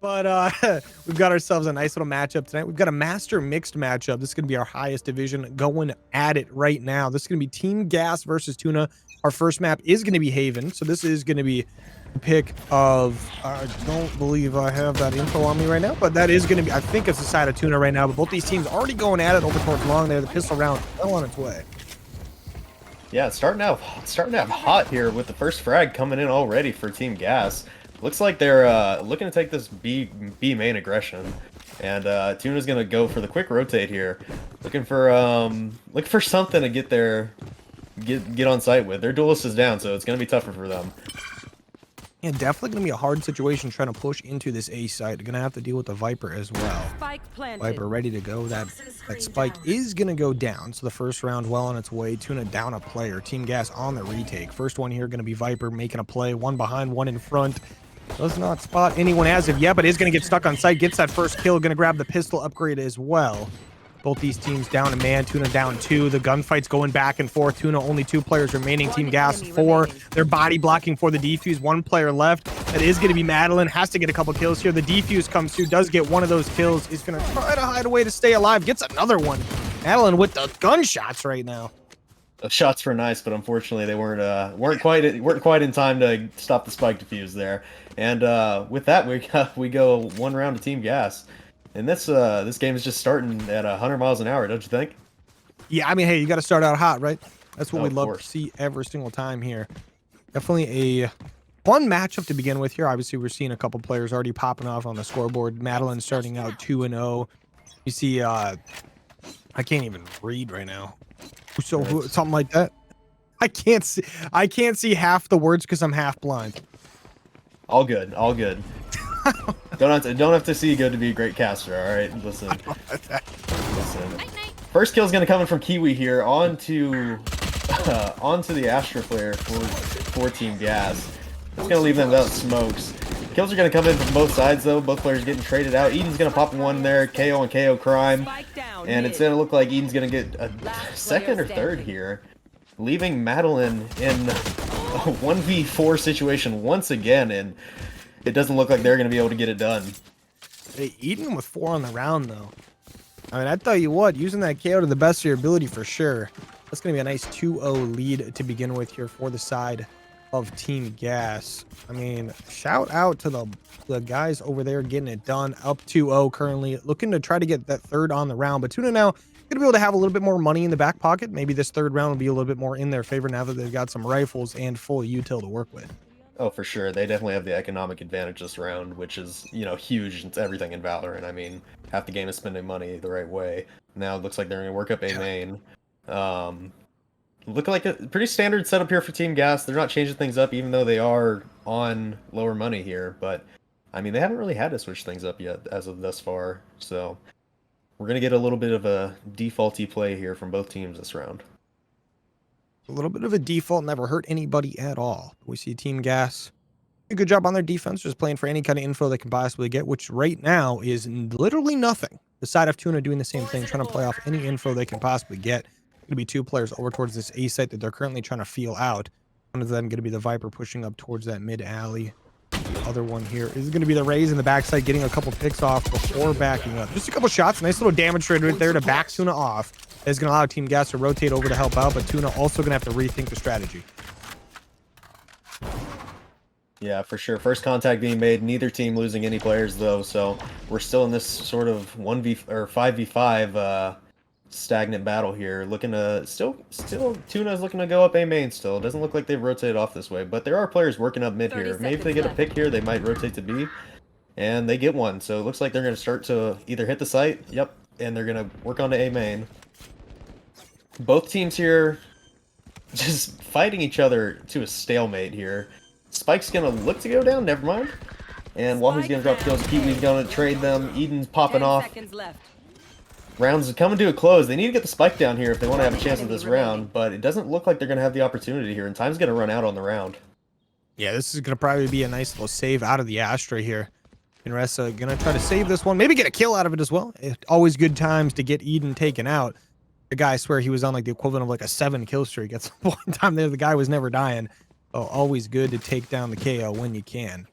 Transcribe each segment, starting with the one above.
But we've got ourselves a nice little matchup tonight. We've got a master mixed matchup. This is going to be our highest division going at it right now. This is going to be Team Gas versus Tuna. Our first map is going to be Haven. So this is going to be the pick of, I don't believe I have that info on me right now, but that is going to be, I think it's the side of Tuna right now. But both these teams already going at it over towards long there. The pistol round well on its way. Yeah, it's starting out hot here with the first frag coming in already for Team Gas. Looks like they're looking to take this B main aggression, and Tuna's gonna go for the quick rotate here, looking for something to get on site with. Their duelist is down, so it's gonna be tougher for them. Yeah, definitely gonna be a hard situation trying to push into this A site. They're gonna have to deal with the Viper as well. Viper ready to go. That spike is gonna go down. So the first round well on its way. Tuna down a player. Team Gas on the retake. First one here gonna be Viper making a play. One behind, one in front. Does not spot anyone as of yet, but is going to get stuck on site. Gets that first kill. Going to grab the pistol upgrade as well. Both these teams down a man. Tuna down 2. The gunfight's going back and forth. Tuna only 2 players remaining. Team Gas 4. They're body blocking for the defuse. 1 player left. That is going to be Madeline. Has to get a couple kills here. The defuse comes through. Does get one of those kills. Is going to try to hide away to stay alive. Gets another one. Madeline with the gunshots right now. The shots were nice, but unfortunately they weren't quite in time to stop the spike defuse there. And with that, we go 1 round to Team Gas, and this game is just starting at 100 miles an hour, don't you think? Yeah, I mean, hey, you got to start out hot, right? That's what we'd love to see every single time here. Definitely a fun matchup to begin with here. Obviously, we're seeing a couple players already popping off on the scoreboard. Madeline starting out 2-0. You see, I can't even read right now. So something like that. I can't see half the words because I'm half blind. All good. don't have to see good to be a great caster. All right, listen. First kill is gonna come in from Kiwi here onto the Astra player for Team Gas. It's gonna leave them without smokes. Kills are gonna come in from both sides though. Both players getting traded out. Eden's gonna pop one there. KO and KO crime. And it's gonna look like Eden's gonna get a second or third here, leaving Madeline in a 1v4 situation once again, and it doesn't look like they're gonna be able to get it done. Hey, Eden with 4 on the round though. I mean, I tell you what, using that KO to the best of your ability for sure. That's gonna be a nice 2-0 lead to begin with here for the side of Team Gas. I mean, shout out to the guys over there getting it done. Up 2-0 currently, looking to try to get that third on the round. But Tuna now gonna be able to have a little bit more money in the back pocket. Maybe this third round will be a little bit more in their favor now that they've got some rifles and full util to work with. Oh, for sure. They definitely have the economic advantage this round, which is, huge. It's everything in Valorant. I mean, half the game is spending money the right way. Now it looks like they're going to work up A main. Look like a pretty standard setup here for Team Gas. They're not changing things up, even though they are on lower money here. But, I mean, they haven't really had to switch things up yet as of thus far. So, we're going to get a little bit of a defaulty play here from both teams this round. A little bit of a default, never hurt anybody at all. We see Team Gas a good job on their defense, just playing for any kind of info they can possibly get, which right now is literally nothing. The side of Tuna doing the same thing, trying to play off any info they can possibly get. Going to be 2 players over towards this A site that they're currently trying to feel out. One of them going to be the Viper pushing up towards that mid alley. The other one here is going to be the Raze in the backside, getting a couple picks off before backing up. Just a couple shots, nice little damage trade right there to back Tuna off. Is going to allow Team Gas to rotate over to help out, but Tuna also going to have to rethink the strategy. Yeah, for sure. First contact being made. Neither team losing any players though, so we're still in this sort of 5v5 stagnant battle here. Looking to still Tuna's looking to go up A main still. It doesn't look like they've rotated off this way, but there are players working up mid here. Maybe if they get a pick here, they might rotate to B, and they get one. So it looks like they're going to start to either hit the site, yep, and they're going to work on to A main. Both teams here just fighting each other to a stalemate here. Spike's gonna look to go down, never mind. And Wahoo's gonna drop kills, Kiwi's gonna trade them, Eden's popping off. Rounds are coming to a close. They need to get the Spike down here if they want to have a chance at this round, but it doesn't look like they're gonna have the opportunity here, and time's gonna run out on the round. Yeah, this is gonna probably be a nice little save out of the Astra here. And Ressa gonna try to save this one, maybe get a kill out of it as well. Always good times to get Eden taken out. The guy, I swear he was on like the equivalent of like a 7 kill streak at some point in time there. The guy was never dying. Oh, always good to take down the KO when you can.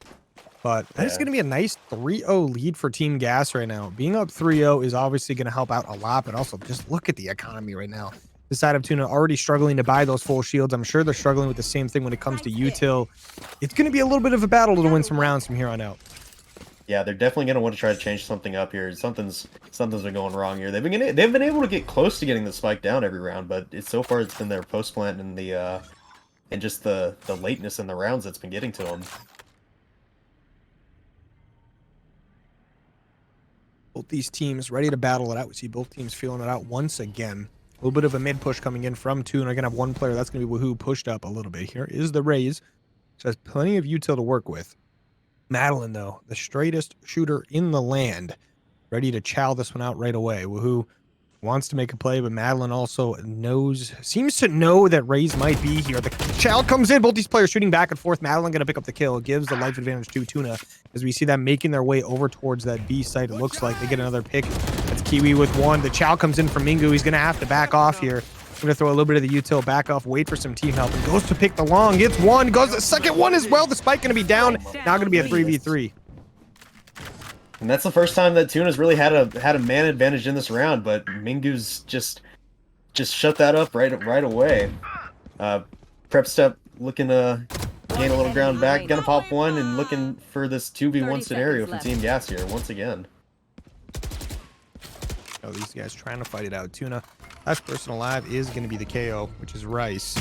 But that is going to be a nice 3-0 lead for Team Gas right now. Being up 3-0 is obviously going to help out a lot, but also just look at the economy right now. The side of Tuna already struggling to buy those full shields. I'm sure they're struggling with the same thing when it comes to util. It's going to be a little bit of a battle to win some rounds from here on out. Yeah, they're definitely going to want to try to change something up here. Something's been going wrong here. They've been able to get close to getting the spike down every round, but so far it's been their post plant and just the lateness in the rounds that's been getting to them. Both these teams ready to battle it out. We see both teams feeling it out once again. A little bit of a mid push coming in from TUNA. We're going to have one player. That's going to be Woohoo pushed up a little bit. Here is the Raze. So has plenty of util to work with. Madeline, though, the straightest shooter in the land. Ready to chow this one out right away. Woohoo wants to make a play, but Madeline also seems to know that Raze might be here. The chow comes in. Both these players shooting back and forth. Madeline going to pick up the kill. Gives the life advantage to TUNA as we see them making their way over towards that B site. It looks like they get another pick. That's Kiwi with one. The chow comes in from Mingu. He's going to have to back off here. We're going to throw a little bit of the util back off, wait for some team help. And goes to pick the long. Gets one. Goes the second one as well. The spike going to be down. Now going to be a 3v3. And that's the first time that Tuna's really had a man advantage in this round, but Mingu's just shut that up right away. Prep step looking to gain a little ground back, gonna pop one and looking for this 2v1 scenario for Team Gas here once again. Oh, these guys trying to fight it out. TUNA, last person alive is going to be the KO, which is Rice.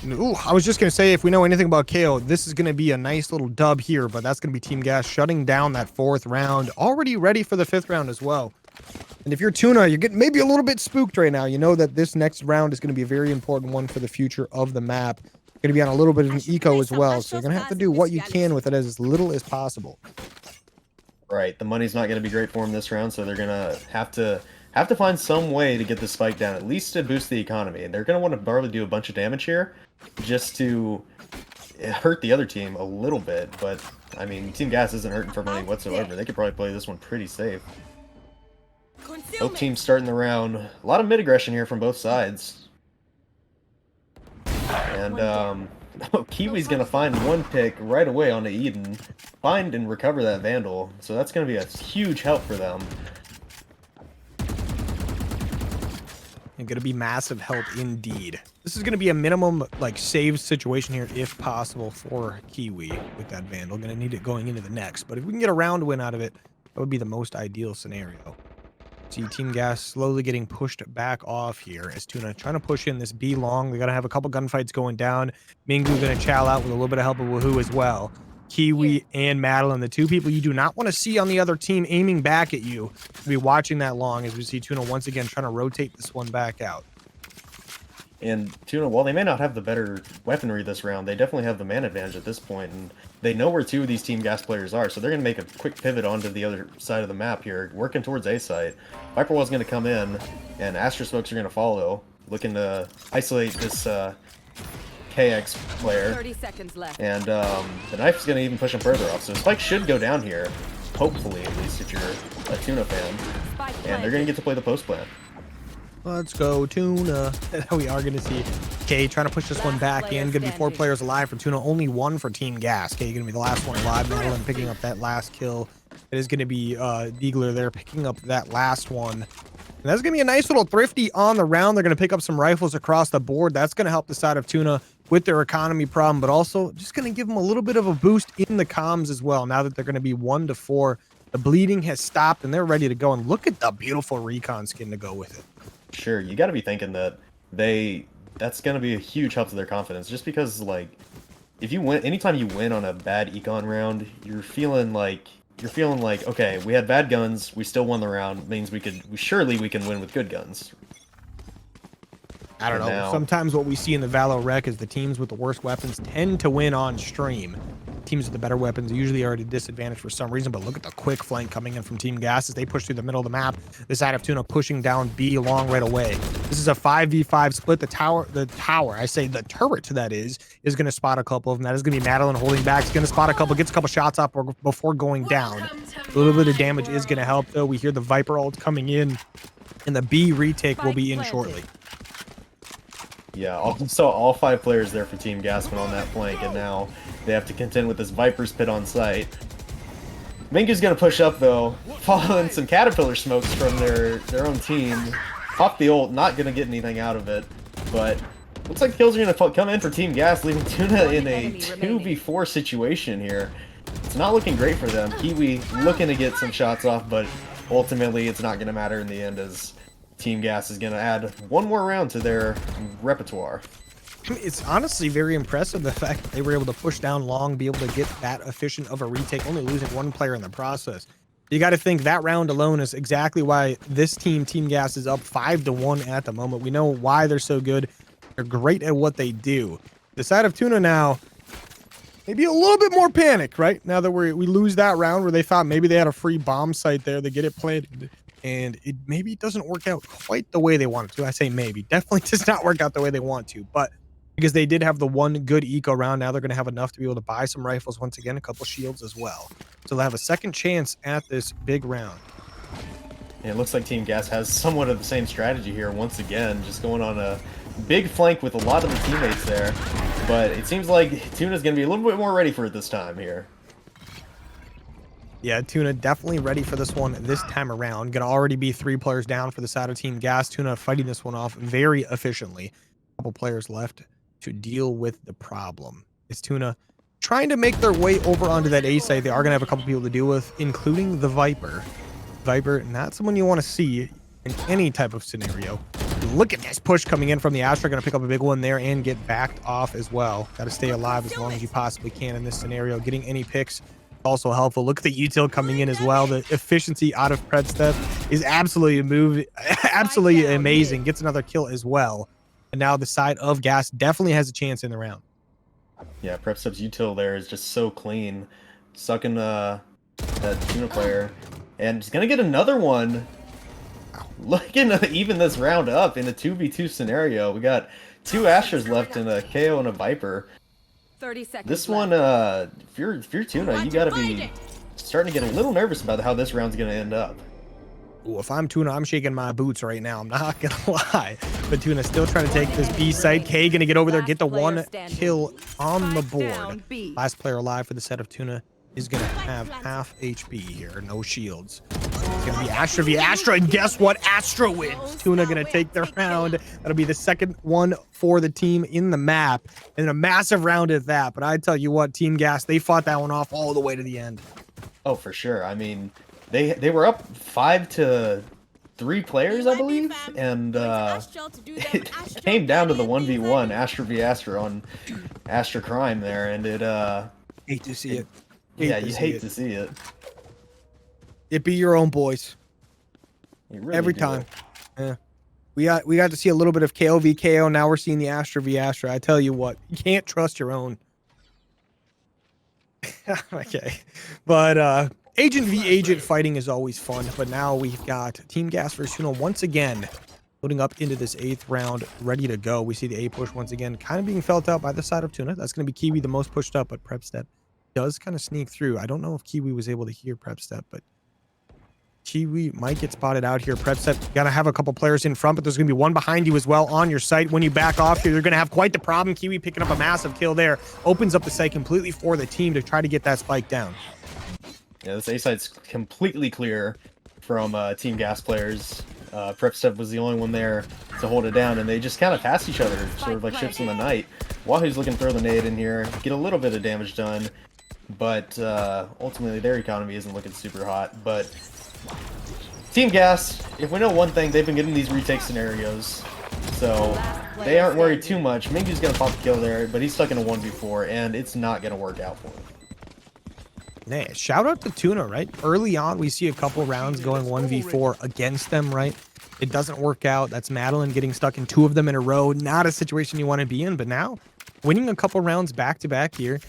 Ooh, I was just going to say, if we know anything about KO, this is going to be a nice little dub here, but that's going to be Team Gas shutting down that 4th round, already ready for the 5th round as well. And if you're TUNA, you're getting maybe a little bit spooked right now. You know that this next round is going to be a very important one for the future of the map. Going to be on a little bit of an eco as well, so you're going to have to do what you can with it as little as possible. Right, the money's not going to be great for them this round, so they're going to have to find some way to get the spike down, at least to boost the economy. And they're going to want to probably do a bunch of damage here, just to hurt the other team a little bit. But I mean, Team Gas isn't hurting for money whatsoever. They could probably play this one pretty safe. Both teams starting the round. A lot of mid aggression here from both sides. And Kiwi's gonna find one pick right away onto Eden, find and recover that Vandal. So that's gonna be a huge help for them. And gonna be massive help indeed. This is gonna be a minimum like save situation here if possible for Kiwi with that Vandal. Gonna need it going into the next, but if we can get a round win out of it, that would be the most ideal scenario. See Team Gas slowly getting pushed back off here as TUNA trying to push in this B long. They gotta have a couple gunfights going down. Mingu gonna chow out with a little bit of help of Woohoo as well. Kiwi and Madeline, the two people you do not want to see on the other team aiming back at you. We'll be watching that long as we see TUNA once again trying to rotate this one back out. And TUNA, while they may not have the better weaponry this round, they definitely have the man advantage at this point, and they know where 2 of these Team Gas players are, so they're going to make a quick pivot onto the other side of the map here, working towards A site. Viper Wall's going to come in, and Astra Smokes are going to follow, looking to isolate this KX player. 30 seconds left. And the knife is going to even push him further off, so Spike should go down here, hopefully, at least if you're a TUNA fan. And they're going to get to play the post plan. Let's go, TUNA. We are going to see K trying to push this one back in. Going to be 4 players alive for TUNA, only 1 for Team Gas. K going to be the last one alive. Madeline picking up that last kill. It is going to be Deagler there picking up that last one. And that's going to be a nice little thrifty on the round. They're going to pick up some rifles across the board. That's going to help the side of TUNA with their economy problem, but also just going to give them a little bit of a boost in the comms as well. Now that they're going to be 1 to 4, the bleeding has stopped and they're ready to go. And look at the beautiful recon skin to go with it. Sure, you got to be thinking that that's going to be a huge help to their confidence, just because, like, if you win, anytime you win on a bad econ round, you're feeling like, okay, we had bad guns, we still won the round, means surely we can win with good guns. I don't know. Sometimes what we see in the ValoRec is the teams with the worst weapons tend to win on stream. Teams with the better weapons usually are at a disadvantage for some reason, but look at the quick flank coming in from Team Gas as they push through the middle of the map. The side of TUNA pushing down B long right away. This is a 5v5 split. The turret that is going to spot a couple of them. That is going to be Madeline holding back. He's going to spot a couple, gets a couple shots off before going down. A little bit of damage is going to help, though. We hear the Viper ult coming in, and the B retake will be in shortly. Yeah, also all 5 players there for Team Gasman on that flank, and now they have to contend with this Viper's Pit on site. Mingu's gonna push up though, following some Caterpillar smokes from their own team. Pop the ult, not gonna get anything out of it, but looks like kills are gonna come in for Team Gas, leaving Tuna in a 2v4 situation here. It's not looking great for them. Kiwi looking to get some shots off, but ultimately it's not gonna matter in the end, as Team Gas is gonna add one more round to their repertoire. It's honestly very impressive, the fact that they were able to push down long, be able to get that efficient of a retake, only losing 1 player in the process. You got to think that round alone is exactly why this team, Team Gas, is up 5-1 at the moment. We know why they're so good. They're great at what they do. The side of Tuna now, maybe a little bit more panic, right? Now that we lose that round where they thought maybe they had a free bomb site there, they get it planted, and it maybe doesn't work out quite the way they want it to. I say maybe. Definitely does not work out the way they want to, but because they did have the 1 good eco round, now they're going to have enough to be able to buy some rifles once again, a couple shields as well. So they'll have a second chance at this big round. And it looks like Team Gas has somewhat of the same strategy here once again, just going on a big flank with a lot of the teammates there. But it seems like Tuna's going to be a little bit more ready for it this time here. Yeah, Tuna definitely ready for this one this time around. Going to already be 3 players down for the side of Team Gas. Tuna fighting this one off very efficiently. A couple players left to deal with the problem. It's Tuna trying to make their way over onto that A site. They are going to have a couple people to deal with, including the Viper. Viper, not someone you want to see in any type of scenario. Look at this push coming in from the Astra. Going to pick up a big one there and get backed off as well. Got to stay alive as long as you possibly can in this scenario. Getting any picks also helpful. Look at the util coming in as well. The efficiency out of Predstep is absolutely amazing. Gets another kill as well. And now the side of Gas definitely has a chance in the round. Yeah, Predstep's util there is just so clean. Sucking that Tuna player. And he's going to get another one. Looking to even this round up in a 2v2 scenario. We got 2 Astras left and a KO and a Viper. 30 seconds this one, if you're Tuna, you got to be starting to get a little nervous about how this round's going to end up. Ooh, if I'm Tuna, I'm shaking my boots right now. I'm not going to lie. But Tuna still trying to take this B site. K going to get over there, get the 1 kill on the board. Last player alive for the set of Tuna is going to have half HP here. No shields. It's going to be Astra v Astra. And guess what? Astra wins. Tuna going to take the round. That'll be the second one for the team in the map. And a massive round at that. But I tell you what, Team Gas, they fought that one off all the way to the end. Oh, for sure. I mean, they were up 5-3 players, I believe, and it came down to the 1v1 Astra v Astra on Astra Crime there, and it hate to see it. Yeah, you hate to see it. It be your own boys. Really every time. Yeah. We got to see a little bit of KO v KO. Now we're seeing the Astra v Astra. I tell you what, you can't trust your own. Okay. But agent v agent fighting is always fun, but now we've got Team Gas versus Tuna once again loading up into this 8th round, ready to go. We see the A push once again kind of being felt out by the side of Tuna. That's going to be Kiwi the most pushed up, but Prep Step does kind of sneak through. I don't know if Kiwi was able to hear Prep Step, but Kiwi might get spotted out here. Prep Step, you gotta have a couple players in front, but there's gonna be one behind you as well on your site. When you back off here, you're gonna have quite the problem. Kiwi picking up a massive kill there. Opens up the site completely for the team to try to get that spike down. Yeah, this A site's completely clear from Team Gas players. Prep Step was the only one there to hold it down, and they just kind of pass each other, sort of like ships in the night. Wahoo's looking to throw the nade in here, get a little bit of damage done, but ultimately their economy isn't looking super hot. But Team Gas, if we know one thing, they've been getting these retake scenarios, so they aren't worried too much. Mingyu's gonna pop the kill there, but he's stuck in a 1v4, and it's not gonna work out for him. Yeah, shout out to Tuna, right? Early on, we see a couple rounds going 1v4 against them, right? It doesn't work out. That's Madeline getting stuck in 2 of them in a row. Not a situation you want to be in, but now winning a couple rounds back-to-back here,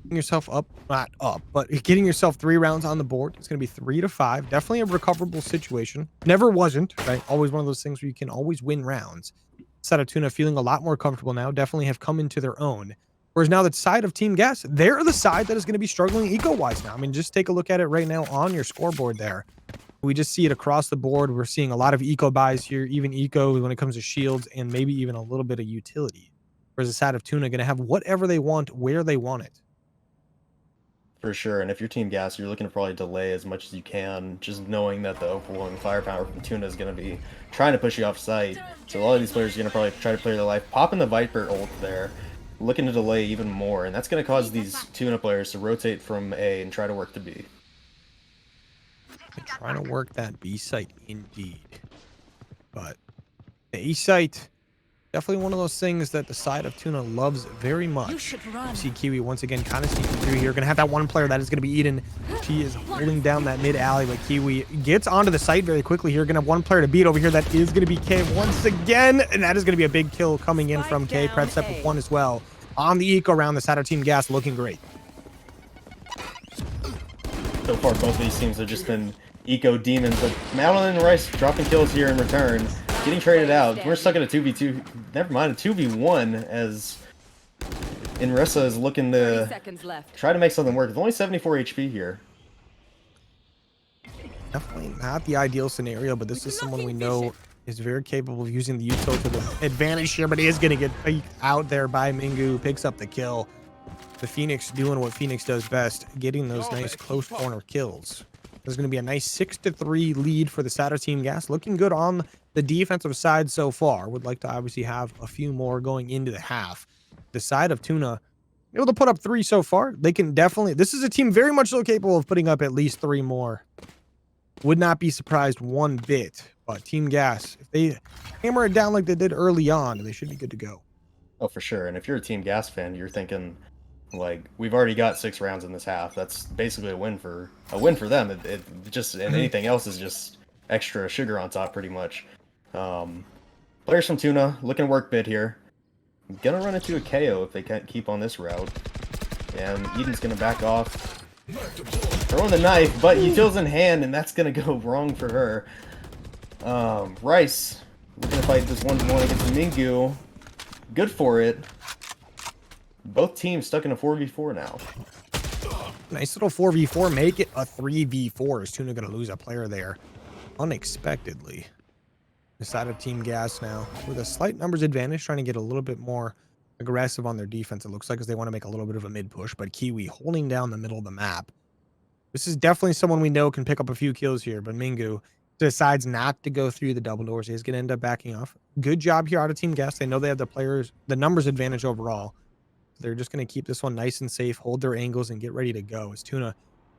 getting yourself up, not up, but getting yourself 3 rounds on the board. It's going to be 3-5. Definitely a recoverable situation. Never wasn't, right? Always one of those things where you can always win rounds. Side of Tuna feeling a lot more comfortable now. Definitely have come into their own. Whereas now the side of Team Gas, they're the side that is going to be struggling eco-wise now. I mean, just take a look at it right now on your scoreboard there. We just see it across the board. We're seeing a lot of eco buys here, even eco when it comes to shields, and maybe even a little bit of utility. Whereas the side of Tuna going to have whatever they want, where they want it. For sure, and if you're Team Gas, you're looking to probably delay as much as you can, just knowing that the overwhelming firepower from Tuna is going to be trying to push you off site. So a lot of these players are going to probably try to play their life, popping the Viper ult there, looking to delay even more, and that's going to cause these Tuna players to rotate from A and try to work to B. They're trying to work that B site indeed. But the A site, definitely one of those things that the side of Tuna loves very much. You see Kiwi once again kind of sneaking through here. Going to have that one player that is going to be Eden. She is holding down that mid alley, but Kiwi gets onto the site very quickly here. Going to have one player to beat over here. That is going to be K once again. And that is going to be a big kill coming in from K. Pred step with one as well. On the eco round, the side of Team Gas looking great. So far, both of these teams have just been eco demons, but Madeline and Rice dropping kills here in return. Getting traded out. We're stuck in a 2v2. Never mind, a 2v1 as Inrissa is looking to try to make something work. With only 74 HP here. Definitely not the ideal scenario, but this is someone we know is very capable of using the utility to the advantage here, but he is going to get out there by Mingu. Picks up the kill. The Phoenix doing what Phoenix does best, getting those nice close corner kills. There's going to be a nice 6-3 lead for the Saturn Team Gas. Looking good on the defensive side so far. Would like to obviously have a few more going into the half. The side of Tuna, able to put up 3 so far. They can definitely... This is a team very much so capable of putting up at least 3 more. Would not be surprised one bit. But Team Gas, if they hammer it down like they did early on, they should be good to go. Oh, for sure. And if you're a Team Gas fan, you're thinking... Like, we've already got 6 rounds in this half. That's basically a win for them. It just, and anything else is just extra sugar on top, pretty much. Players from Tuna looking to work bid here. Gonna run into a KO if they can't keep on this route. And Eden's gonna back off. Throwing the knife, but utils in hand, and that's gonna go wrong for her. Rice looking to fight this 1v1 against Mingu. Good for it. Both teams stuck in a 4v4 now. Nice little 4v4. Make it a 3v4. Is Tuna going to lose a player there unexpectedly? The side of Team Gas now with a slight numbers advantage, trying to get a little bit more aggressive on their defense. It looks like as they want to make a little bit of a mid push, but Kiwi holding down the middle of the map. This is definitely someone we know can pick up a few kills here, but Mingu decides not to go through the double doors. He's going to end up backing off. Good job here out of Team Gas. They know they have the numbers advantage overall. They're just going to keep this one nice and safe, hold their angles, and get ready to go. As Tuna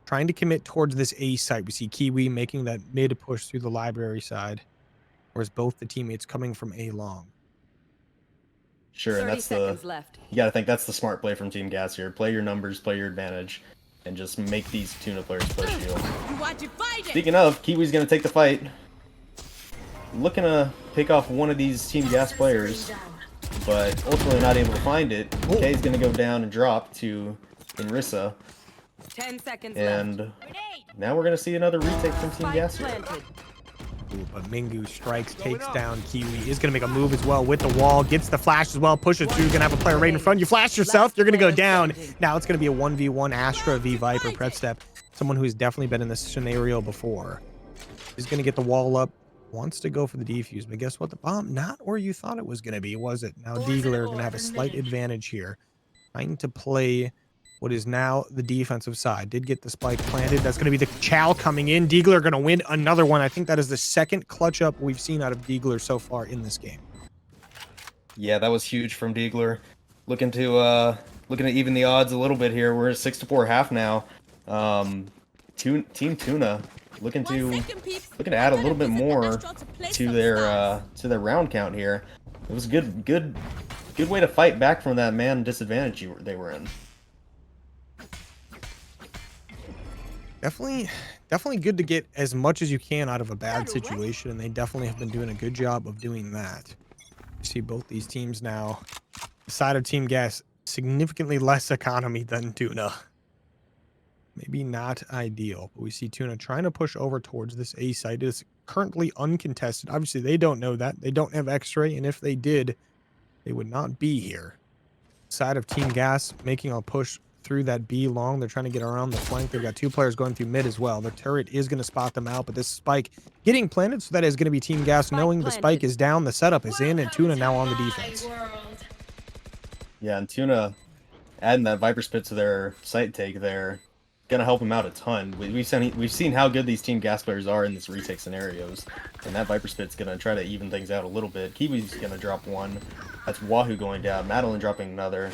trying to commit towards this A site. We see Kiwi making that mid push through the library side, whereas both the teammates coming from A long. Sure, and that's you gotta think that's the smart play from Team Gas here. Play your numbers, play your advantage, and just make these Tuna players push you. Speaking of, Kiwi's going to take the fight. Looking to pick off one of these Team Gas players, but ultimately not able to find it. K's going to go down and drop to Inrissa. 10 seconds and left. Now we're going to see another retake from Team Gas here. Ooh, but Mingu strikes, takes down Kiwi. Is going to make a move as well with the wall. Gets the flash as well. Pushes through. Going to have a player right in front. You flash yourself. You're going to go down. Now it's going to be a 1v1 Astra v Viper. Pred step. Someone who's definitely been in this scenario before. Is going to get the wall up. Wants to go for the defuse, but guess what? The bomb, not where you thought it was going to be, was it? Now Diegler going to have a slight advantage here. Trying to play what is now the defensive side. Did get the spike planted. That's going to be the Chow coming in. Diegler going to win another one. I think that is the second clutch up we've seen out of Diegler so far in this game. Yeah, that was huge from Diegler. Looking to even the odds a little bit here. We're at 6-4 half now. Team Tuna looking to add a little bit more to their round count here. It was a good way to fight back from that man disadvantage they were in. Definitely good to get as much as you can out of a bad situation, and they definitely have been doing a good job of doing that. You see both these teams now. The side of Team Gas, significantly less economy than Tuna. Maybe not ideal, but we see Tuna trying to push over towards this A site. It is currently uncontested. Obviously, they don't know that. They don't have X-ray, and if they did, they would not be here. Side of Team Gas making a push through that B long. They're trying to get around the flank. They've got 2 players going through mid as well. Their turret is going to spot them out, but this spike getting planted, so that is going to be Team Gas knowing the spike is down, the setup is in, and TUNA now on the defense. Yeah, and TUNA adding that Viper Spit to their site take there, gonna help him out a ton. We've seen how good these Team Gas players are in this retake scenarios, and that Viper Spit's gonna try to even things out a little bit. Kiwi's gonna drop one. That's Wahoo going down. Madeline dropping another.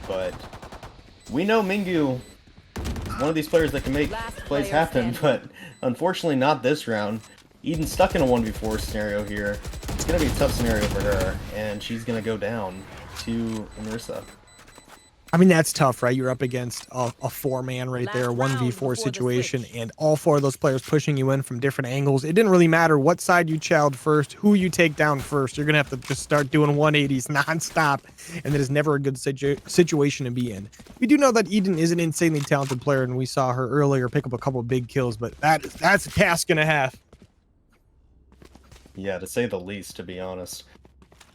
But we know Mingyu is one of these players that can make plays happen, but unfortunately not this round. Eden's stuck in a 1v4 scenario here. It's gonna be a tough scenario for her, and she's gonna go down to Marissa. I mean, that's tough, right? You're up against a 4-man right there, 1v4 situation, and all 4 of those players pushing you in from different angles. It didn't really matter what side you chowed first, who you take down first. You're going to have to just start doing 180s nonstop, and that is never a good situation to be in. We do know that Eden is an insanely talented player, and we saw her earlier pick up a couple of big kills, but that's a task and a half. Yeah, to say the least, to be honest.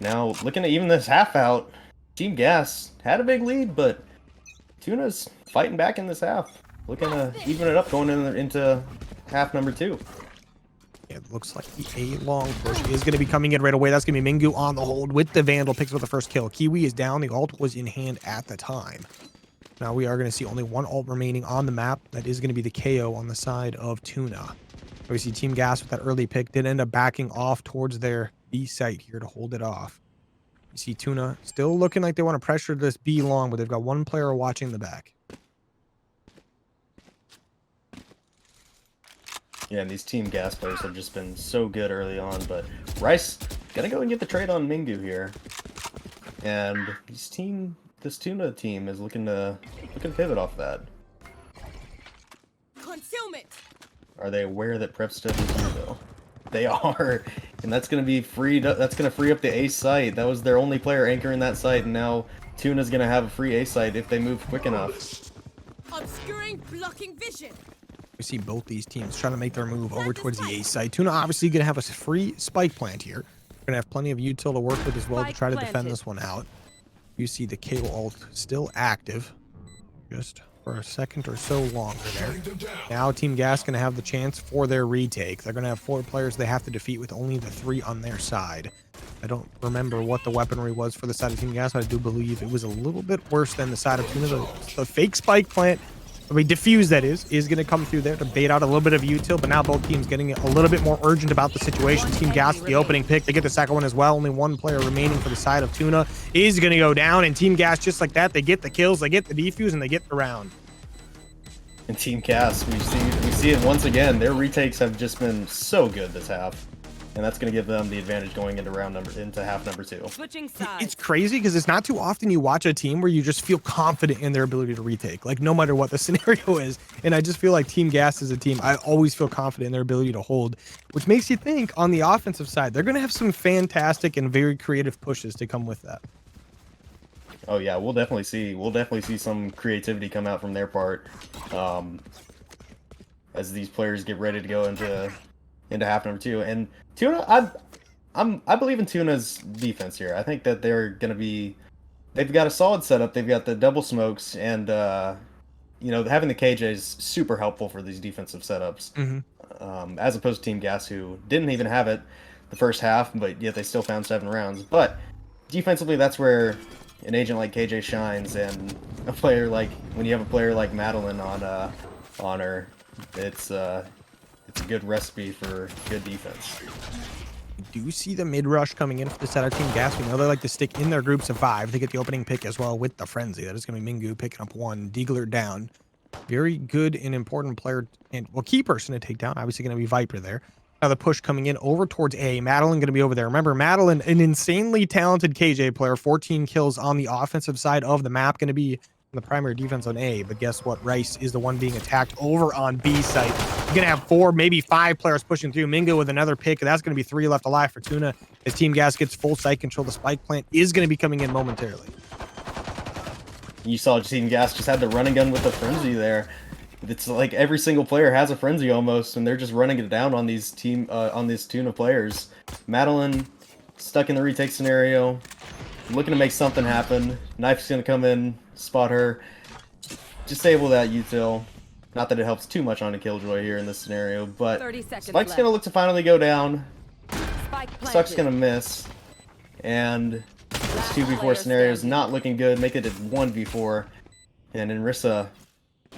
Now, looking at even this half out, Team Gas had a big lead, but TUNA's fighting back in this half. Looking to even it up going into half number 2. It looks like the A-long push is going to be coming in right away. That's going to be Mingyu on the hold with the Vandal. Picks up the first kill. Kiwi is down. The ult was in hand at the time. Now we are going to see only 1 ult remaining on the map. That is going to be the KO on the side of TUNA. We see Team Gas with that early pick did end up backing off towards their B site here to hold it off. You see TUNA still looking like they want to pressure this B long, but they've got 1 player watching the back. Yeah, and these Team Gas players have just been so good early on, but Rice gonna go and get the trade on Mingyu here. And this TUNA team is looking to pivot off that. Concealment. Are they aware that prep stuff is new though? They are, and that's gonna be freed up. That's gonna free up the A site. That was their only player anchoring that site, and now TUNA's gonna have a free A site if they move quick enough. Obscuring, blocking vision. We see both these teams trying to make their move over towards the A site. TUNA obviously gonna have a free spike plant here. We're gonna have plenty of util to work with as well to try to defend this one out. You see the KO ult still active, just for a second or so longer there. Now Team Gas going to have the chance for their retake. They're going to have 4 players they have to defeat with only the 3 on their side. I don't remember what the weaponry was for the side of Team Gas, but I do believe it was a little bit worse than the side of TUNA. The fake spike plant, I mean, diffuse that is going to come through there to bait out a little bit of util, but now both teams getting a little bit more urgent about the situation. Team Gas with the opening pick. They get the second one as well. Only 1 player remaining for the side of TUNA is going to go down, and Team Gas, just like that, they get the kills, they get the defuse, and they get the round. And Team Gas, we see it once again. Their retakes have just been so good this half, and that's going to give them the advantage going into half number 2. Switching sides. It's crazy because it's not too often you watch a team where you just feel confident in their ability to retake, like no matter what the scenario is. And I just feel like Team Gas is a team I always feel confident in their ability to hold, which makes you think on the offensive side they're going to have some fantastic and very creative pushes to come with that. Oh yeah, we'll definitely see some creativity come out from their part, as these players get ready to go into half number 2. And TUNA, I believe in TUNA's defense here. I think that they've got a solid setup. They've got the double smokes, and you know, having the KJ is super helpful for these defensive setups. As opposed to Team Gas, who didn't even have it the first half, but yet they still found 7 rounds. But defensively, that's where an agent like KJ shines, and a player like when you have a player like Madeline on her, it's a good recipe for good defense. We do see the mid rush coming in for the side of Team Gas. We know they like to stick in their groups of 5. They get the opening pick as well with the frenzy. That is going to be Mingyu picking up 1, Diegler down. Very good and important player, and well, key person to take down. Obviously going to be Viper there. Now the push coming in over towards A. Madeline going to be over there. Remember, Madeline, an insanely talented KJ player, 14 kills on the offensive side of the map, going to be on the primary defense on A. But guess what? Rice is the one being attacked over on B site. You're going to have 4, maybe 5 players pushing through. Mingo with another pick. That's going to be 3 left alive for TUNA. As Team Gas gets full site control, the spike plant is going to be coming in momentarily. You saw Team Gas just had the running gun with the frenzy there. It's like every single player has a frenzy almost, and they're just running it down on these TUNA players. Madeline stuck in the retake scenario. looking to make something happen. Knife's gonna come in, spot her, disable that util. Not that it helps too much on a Killjoy here in this scenario, but Spike's gonna look to finally go down. Suck's gonna miss, and this 2v4 scenario is not looking good. Make it a 1v4, and Inrissa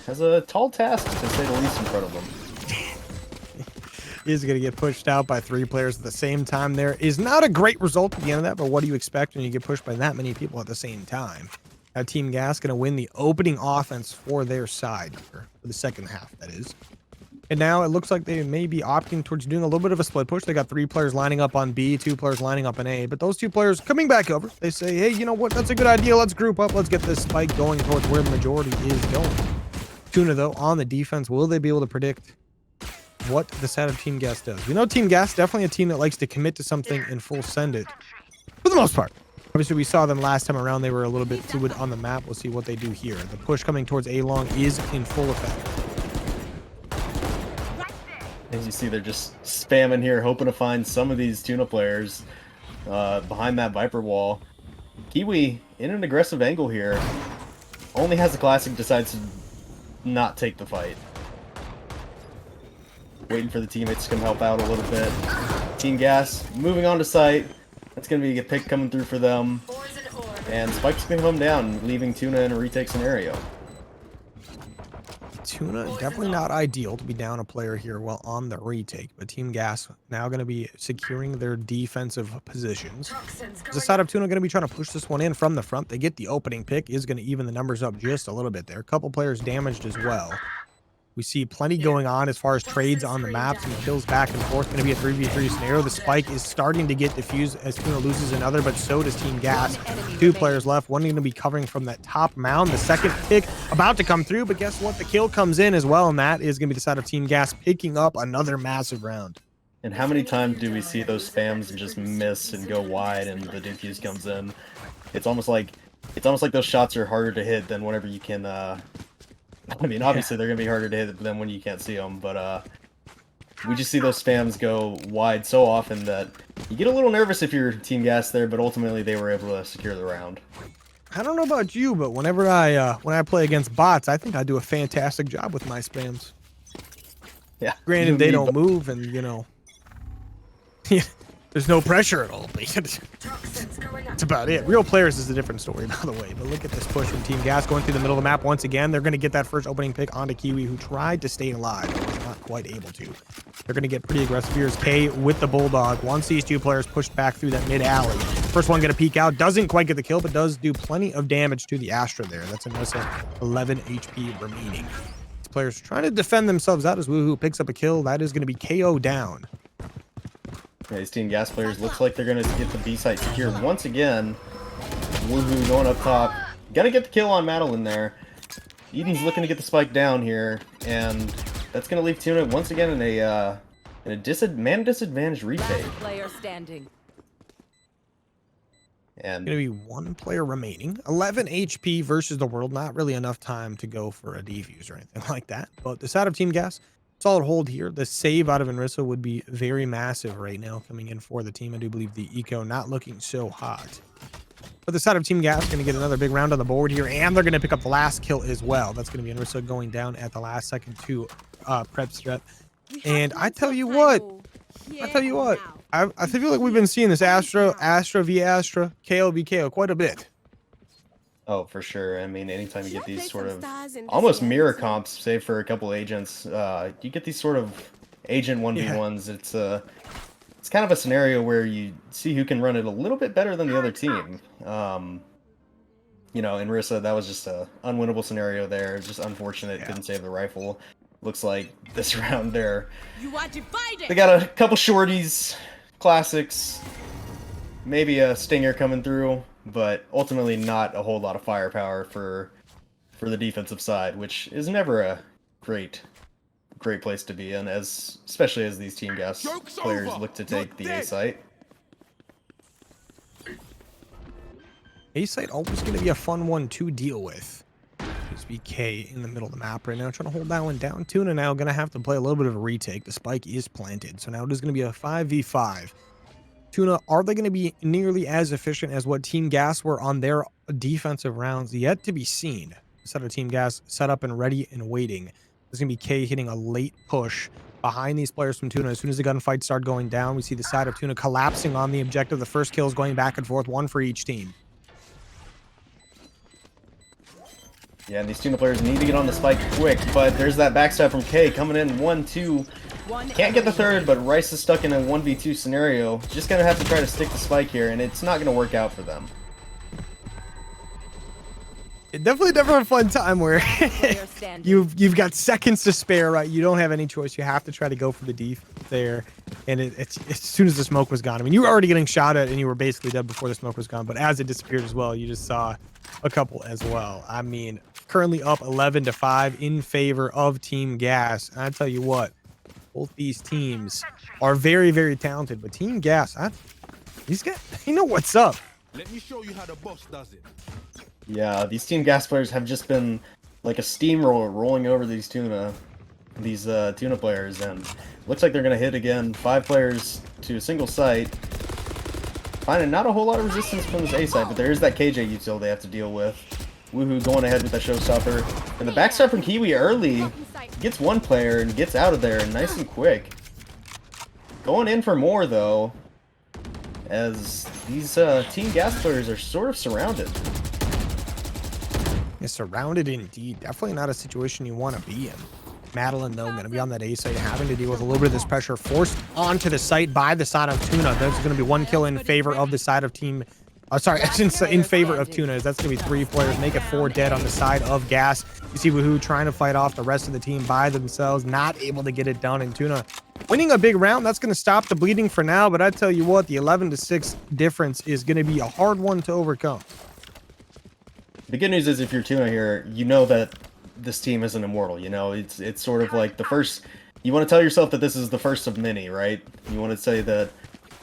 has a tall task, to say the least, in front of him. Is going to get pushed out by 3 players at the same time. There is not a great result at the end of that, but what do you expect when you get pushed by that many people at the same time? Now, Team Gas going to win the opening offense for their side, for the second half, that is. And now it looks like they may be opting towards doing a little bit of a split push. They got 3 players lining up on B, 2 players lining up on A, but those 2 players coming back over. They say, hey, you know what? That's a good idea. Let's group up. Let's get this spike going towards where the majority is going. TUNA, though, on the defense, will they be able to predict what the side of Team Gas does? We know Team Gas, definitely a team that likes to commit to something and full send it, for the most part. Obviously, we saw them last time around. They were a little bit fluid on the map. We'll see what they do here. The push coming towards A-Long is in full effect. As you see, they're just spamming here, hoping to find some of these TUNA players behind that Viper wall. Kiwi, in an aggressive angle here, only has the Classic, decides to not take the fight. Waiting for the teammates to come help out a little bit. Team Gas moving on to site. That's going to be a pick coming through for them. And Spike's going to come down, leaving TUNA in a retake scenario. TUNA, definitely not ideal to be down a player here while on the retake, but Team Gas now going to be securing their defensive positions. The side of TUNA going to be trying to push this one in from the front. They get the opening pick, is going to even the numbers up just a little bit there. A couple players damaged as well. We see plenty going on as far as trades on the map, some kills back and forth. Going to be a 3v3 scenario. The spike is starting to get diffused as TUNA loses another, but so does Team Gas. 2 players left. One going to be covering from that top mound. The second pick about to come through, but guess what? The kill comes in as well, and that is going to be the side of Team Gas picking up another massive round. And how many times do we see those spams and just miss and go wide, and the defuse comes in? It's almost like those shots are harder to hit than whenever you can. I mean, obviously they're gonna be harder to hit than when you can't see them, but we just see those spams go wide so often that you get a little nervous if you're Team Gas there, but ultimately they were able to secure the round. I don't know about you, but whenever I play against bots, I think I do a fantastic job with my spams. Yeah. Granted, they don't move, and you know, there's no pressure at all. That's about it. Real players is a different story, by the way. But look at this push from Team Gas going through the middle of the map once again. They're going to get that first opening pick onto Kiwi, who tried to stay alive, but was not quite able to. They're going to get pretty aggressive. Here's K with the Bulldog. Once these 2 players pushed back through that mid-alley. First one going to peek out. Doesn't quite get the kill, but does do plenty of damage to the Astra there. That's another 11 HP remaining. These players trying to defend themselves out as Woohoo picks up a kill. That is going to be KO down. Yeah, these Team Gas players looks like they're going to get the B site secured once again. Woohoo going up top. Gotta get the kill on Madeline there. Eden's looking to get the spike down here, and that's going to leave TUNA once again in a man disadvantaged retake. Player standing. And Going to be 1 player remaining. 11 HP versus the world. Not really enough time to go for a defuse or anything like that. But the side of Team Gas, solid hold here. The save out of Inrissa would be very massive right now coming in for the team. I do believe the eco not looking so hot. But the side of Team Gas going to get another big round on the board here, and they're going to pick up the last kill as well. That's going to be Inrissa going down at the last second to prep strat. And I tell you what, I feel like we've been seeing this Astra v Astra, KO v KO quite a bit. oh, for sure. I mean, anytime you get these sort of almost mirror comps, save for a couple agents, you get these sort of agent 1v1s. Yeah. It's kind of a scenario where you see who can run it a little bit better than the other team. You know, in Rissa, that was just a unwinnable scenario there. Just unfortunate, couldn't save the rifle. Looks like this round there, they got a couple shorties, classics, maybe a stinger coming through, but ultimately not a whole lot of firepower for the defensive side, which is never a great place to be in, especially as these Team Gas players look to take the A site. A site always going to be a fun one to deal with. There's BK in the middle of the map right now, trying to hold that one down. TUNA now going to have to play a little bit of a retake. The spike is planted, so now it is going to be a 5v5. Tuna, are they going to be nearly as efficient as what Team Gas were on their defensive rounds? Yet to be seen. Instead of Team Gas set up and ready and waiting. There's going to be K hitting a late push behind these players from Tuna. As soon as the gunfights start going down, we see the side of Tuna collapsing on the objective. The first kills going back and forth, one for each team. Yeah, and these Tuna players need to get on the spike quick, but there's that backstab from K coming in 1-2. Can't get the third, but Rice is stuck in a 1v2 scenario. Just gonna have to try to stick the spike here, and it's not gonna work out for them. Definitely a fun time where you've got seconds to spare, right? You don't have any choice. You have to try to go for the def there. And it's as soon as the smoke was gone. I mean, you were already getting shot at and you were basically dead before the smoke was gone. But as it disappeared as well, you just saw a couple as well. I mean, currently up 11-5 in favor of Team Gas. And I tell you what, both these teams are very, very talented. But Team Gas, these guys, you know what's up. Let me show you how the boss does it. Yeah, these Team Gas players have just been like a steamroller rolling over these Tuna players, and looks like they're gonna hit again. 5 players to a single site. Finding not a whole lot of resistance from this A side, but there is that KJ util they have to deal with. Woohoo going ahead with that showstopper. And the backstab from Kiwi early gets one player and gets out of there nice and quick. Going in for more though, as these Team Gas players are sort of surrounded. Surrounded indeed. Definitely not a situation you want to be in. Madeline, though, going to be on that A site, having to deal with a little bit of this pressure forced onto the site by the side of Tuna. There's going to be 1 kill in favor of the side of Team... sorry, in favor of Tuna. That's going to be 3 players. Make it 4 dead on the side of Gas. You see Woohoo trying to fight off the rest of the team by themselves, not able to get it done. And Tuna winning a big round. That's going to stop the bleeding for now. But I tell you what, the 11-6 difference is going to be a hard one to overcome. The good news is if you're Tuna here, you know that this team isn't immortal. You know, it's sort of like the first. You want to tell yourself that this is the first of many, right? You want to say that,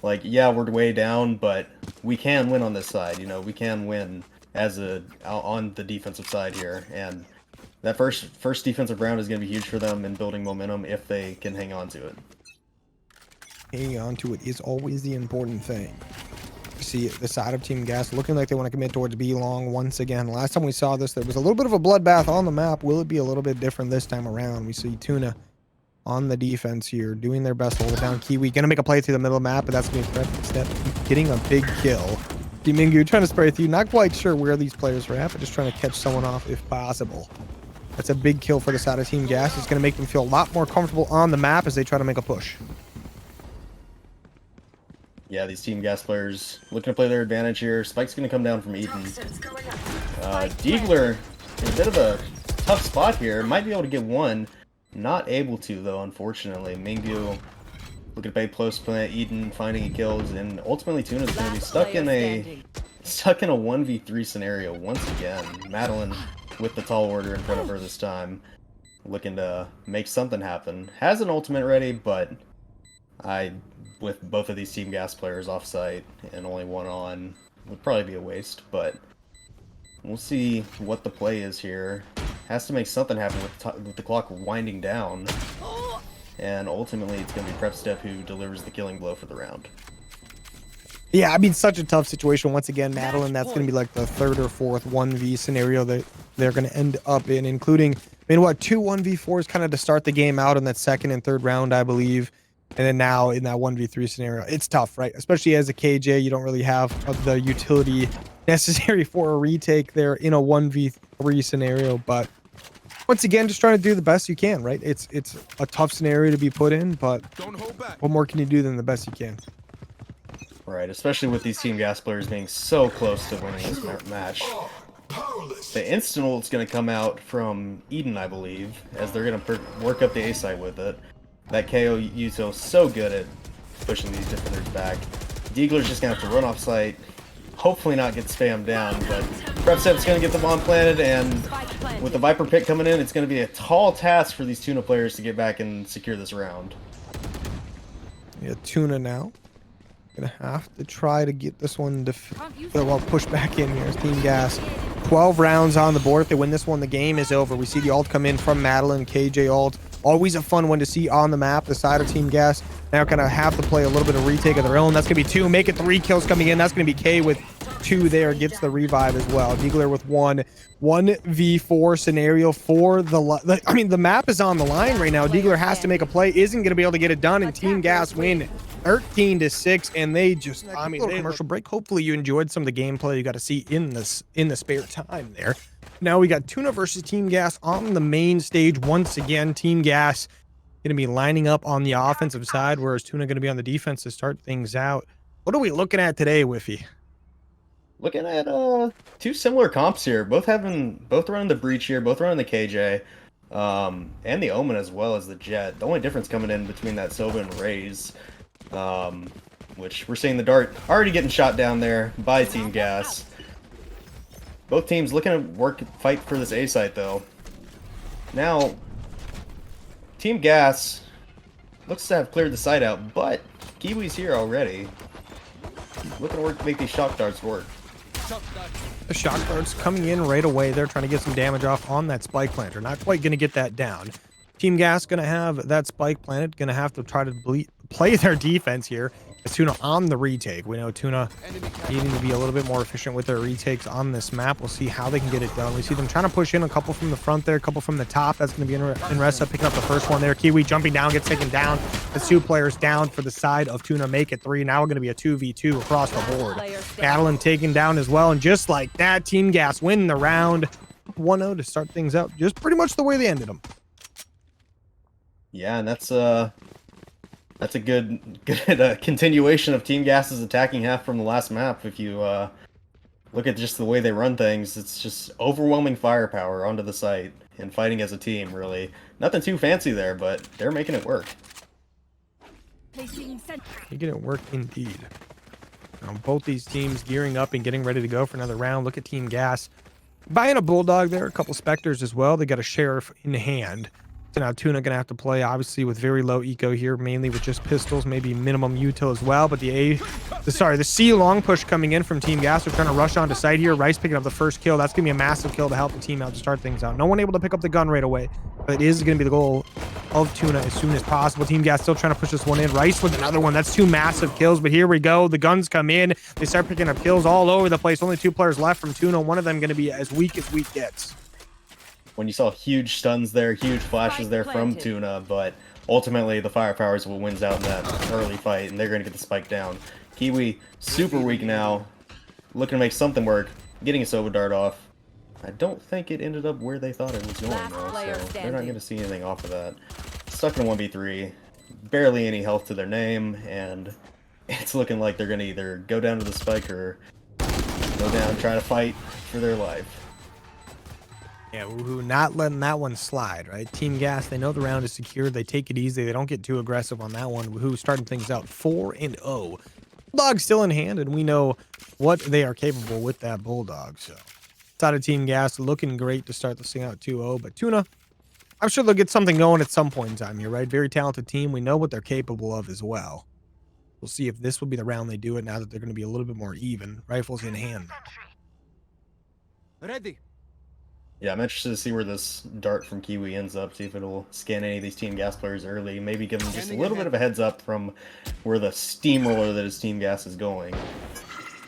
like, yeah, we're way down, but we can win on this side. You know, we can win on the defensive side here, and that first defensive round is going to be huge for them in building momentum if they can hang on to it. Hanging on to it is always the important thing. See the side of Team Gas looking like they want to commit towards B long once again. Last time we saw this, there was a little bit of a bloodbath on the map. Will it be a little bit different this time around? We see Tuna on the defense here, doing their best to hold it down. Kiwi gonna make a play through the middle of the map, but that's gonna be a threat step, getting a big kill. Dimingu trying to spray through, not quite sure where these players are at, but just trying to catch someone off if possible. That's a big kill for the side of Team Gas. It's gonna make them feel a lot more comfortable on the map as they try to make a push. Yeah, these Team Gas players looking to play their advantage here. Spike's going to come down from Eden. Diegler in a bit of a tough spot here. Might be able to get one. Not able to, though, unfortunately. Mingyu looking to play close plant. Eden finding kills. And ultimately, Tuna's going to be stuck in a 1v3 scenario once again. Madeline with the tall order in front of her this time. Looking to make something happen. Has an ultimate ready, but with both of these Team Gas players off site and only one on, would probably be a waste, but we'll see what the play is here. Has to make something happen with the clock winding down, and ultimately it's going to be Prep Step who delivers the killing blow for the round. Yeah, I mean, such a tough situation. Once again, Madeline, that's going to be like the 3rd or 4th 1v scenario that they're going to end up in, including, I mean, what, 2 1v4s kind of to start the game out in that 2nd and 3rd round, I believe. And then now in that 1v3 scenario, it's tough, right? Especially as a KJ, you don't really have the utility necessary for a retake there in a 1v3 scenario. But once again, just trying to do the best you can, right? It's a tough scenario to be put in, but what more can you do than the best you can? Right, especially with these Team Gas players being so close to winning this match. The instant ult's going to come out from Eden, I believe, as they're going to work up the A site with it. That KO util so good at pushing these defenders back. Diegler's just going to have to run off site, hopefully not get spammed down, but Prepstep's going to get the bomb planted, and with the Viper pick coming in, it's going to be a tall task for these Tuna players to get back and secure this round. Yeah, Tuna now. Gonna have to try to get this one to push back in here. Team Gas, 12 rounds on the board. If they win this one, the game is over. We see the ult come in from Madeline, KJ ult. Always a fun one to see on the map. The side of Team Gas Now gonna have to play a little bit of retake of their own. That's gonna be 2. Make it 3 kills coming in. That's gonna be K with 2 there. Gets the revive as well. Diegler with 1. 1v4 scenario for the map is on the line right now. Diegler has to make a play. Isn't gonna be able to get it done, and Team Gas win 13-6. And they just, I mean, commercial break. Hopefully you enjoyed some of the gameplay you got to see in the spare time there. Now we got TUNA versus Team Gas on the main stage once again. Team Gas going to be lining up on the offensive side, whereas TUNA going to be on the defense to start things out. What are we looking at today, Whiffy? Looking at 2 similar comps here. Both running the Breach here, both running the KJ, and the Omen as well as the Jet. The only difference coming in between that Sova and Raze, which we're seeing the Dart already getting shot down there by Team Gas. Both teams looking to fight for this A site though. Now, Team Gas looks to have cleared the site out, but Kiwi's here already. Looking to make these shock darts work. The shock darts coming in right away. They're trying to get some damage off on that spike planter. Not quite going to get that down. Team Gas going to have that spike planted. Going to have to try to play their defense here. It's TUNA on the retake. We know TUNA needing to be a little bit more efficient with their retakes on this map. We'll see how they can get it done. We see them trying to push in a couple from the front there, a couple from the top. That's going to be Inresa picking up the first one there. Kiwi jumping down, gets taken down. It's 2 players down for the side of TUNA. Make it 3. Now we're going to be a 2v2 across the board. Madeline taken down as well. And just like that, Team Gas win the round 1-0 to start things out. Just pretty much the way they ended them. Yeah, and that's a good continuation of Team Gas's attacking half from the last map. If you look at just the way they run things, it's just overwhelming firepower onto the site and fighting as a team, really. Nothing too fancy there, but they're making it work. Making it work indeed. Now, both these teams gearing up and getting ready to go for another round. Look at Team Gas buying a Bulldog there, a couple Spectres as well. They got a Sheriff in hand. So now TUNA going to have to play, obviously, with very low eco here, mainly with just pistols, maybe minimum util as well. But the C long push coming in from Team Gas. They're trying to rush onto site here. Rice picking up the first kill. That's going to be a massive kill to help the team out to start things out. No one able to pick up the gun right away, but it is going to be the goal of TUNA as soon as possible. Team Gas still trying to push this one in. Rice with another one. That's 2 massive kills, but here we go. The guns come in. They start picking up kills all over the place. Only 2 players left from TUNA. One of them going to be as weak gets. When you saw huge stuns there, huge flashes there from TUNA, but ultimately the firepower is what wins out in that early fight, and they're going to get the spike down. Kiwi, super weak now, looking to make something work, getting a Sova dart off. I don't think it ended up where they thought it was going, though, so they're not going to see anything off of that. Stuck in a 1v3, barely any health to their name, and it's looking like they're going to either go down to the spike or go down and try to fight for their life. Yeah, Woohoo not letting that one slide, right? Team Gas, they know the round is secured. They take it easy. They don't get too aggressive on that one. Woohoo starting things out 4-0. Bulldog still in hand, and we know what they are capable with that Bulldog. So, side of Team Gas looking great to start this thing out 2-0. But TUNA, I'm sure they'll get something going at some point in time here, right? Very talented team. We know what they're capable of as well. We'll see if this will be the round they do it now that they're going to be a little bit more even. Rifles in hand. Ready. Yeah, I'm interested to see where this dart from Kiwi ends up, see if it'll scan any of these Team Gas players early, maybe give them just a little bit of a heads up from where the steamroller that is Team Gas is going.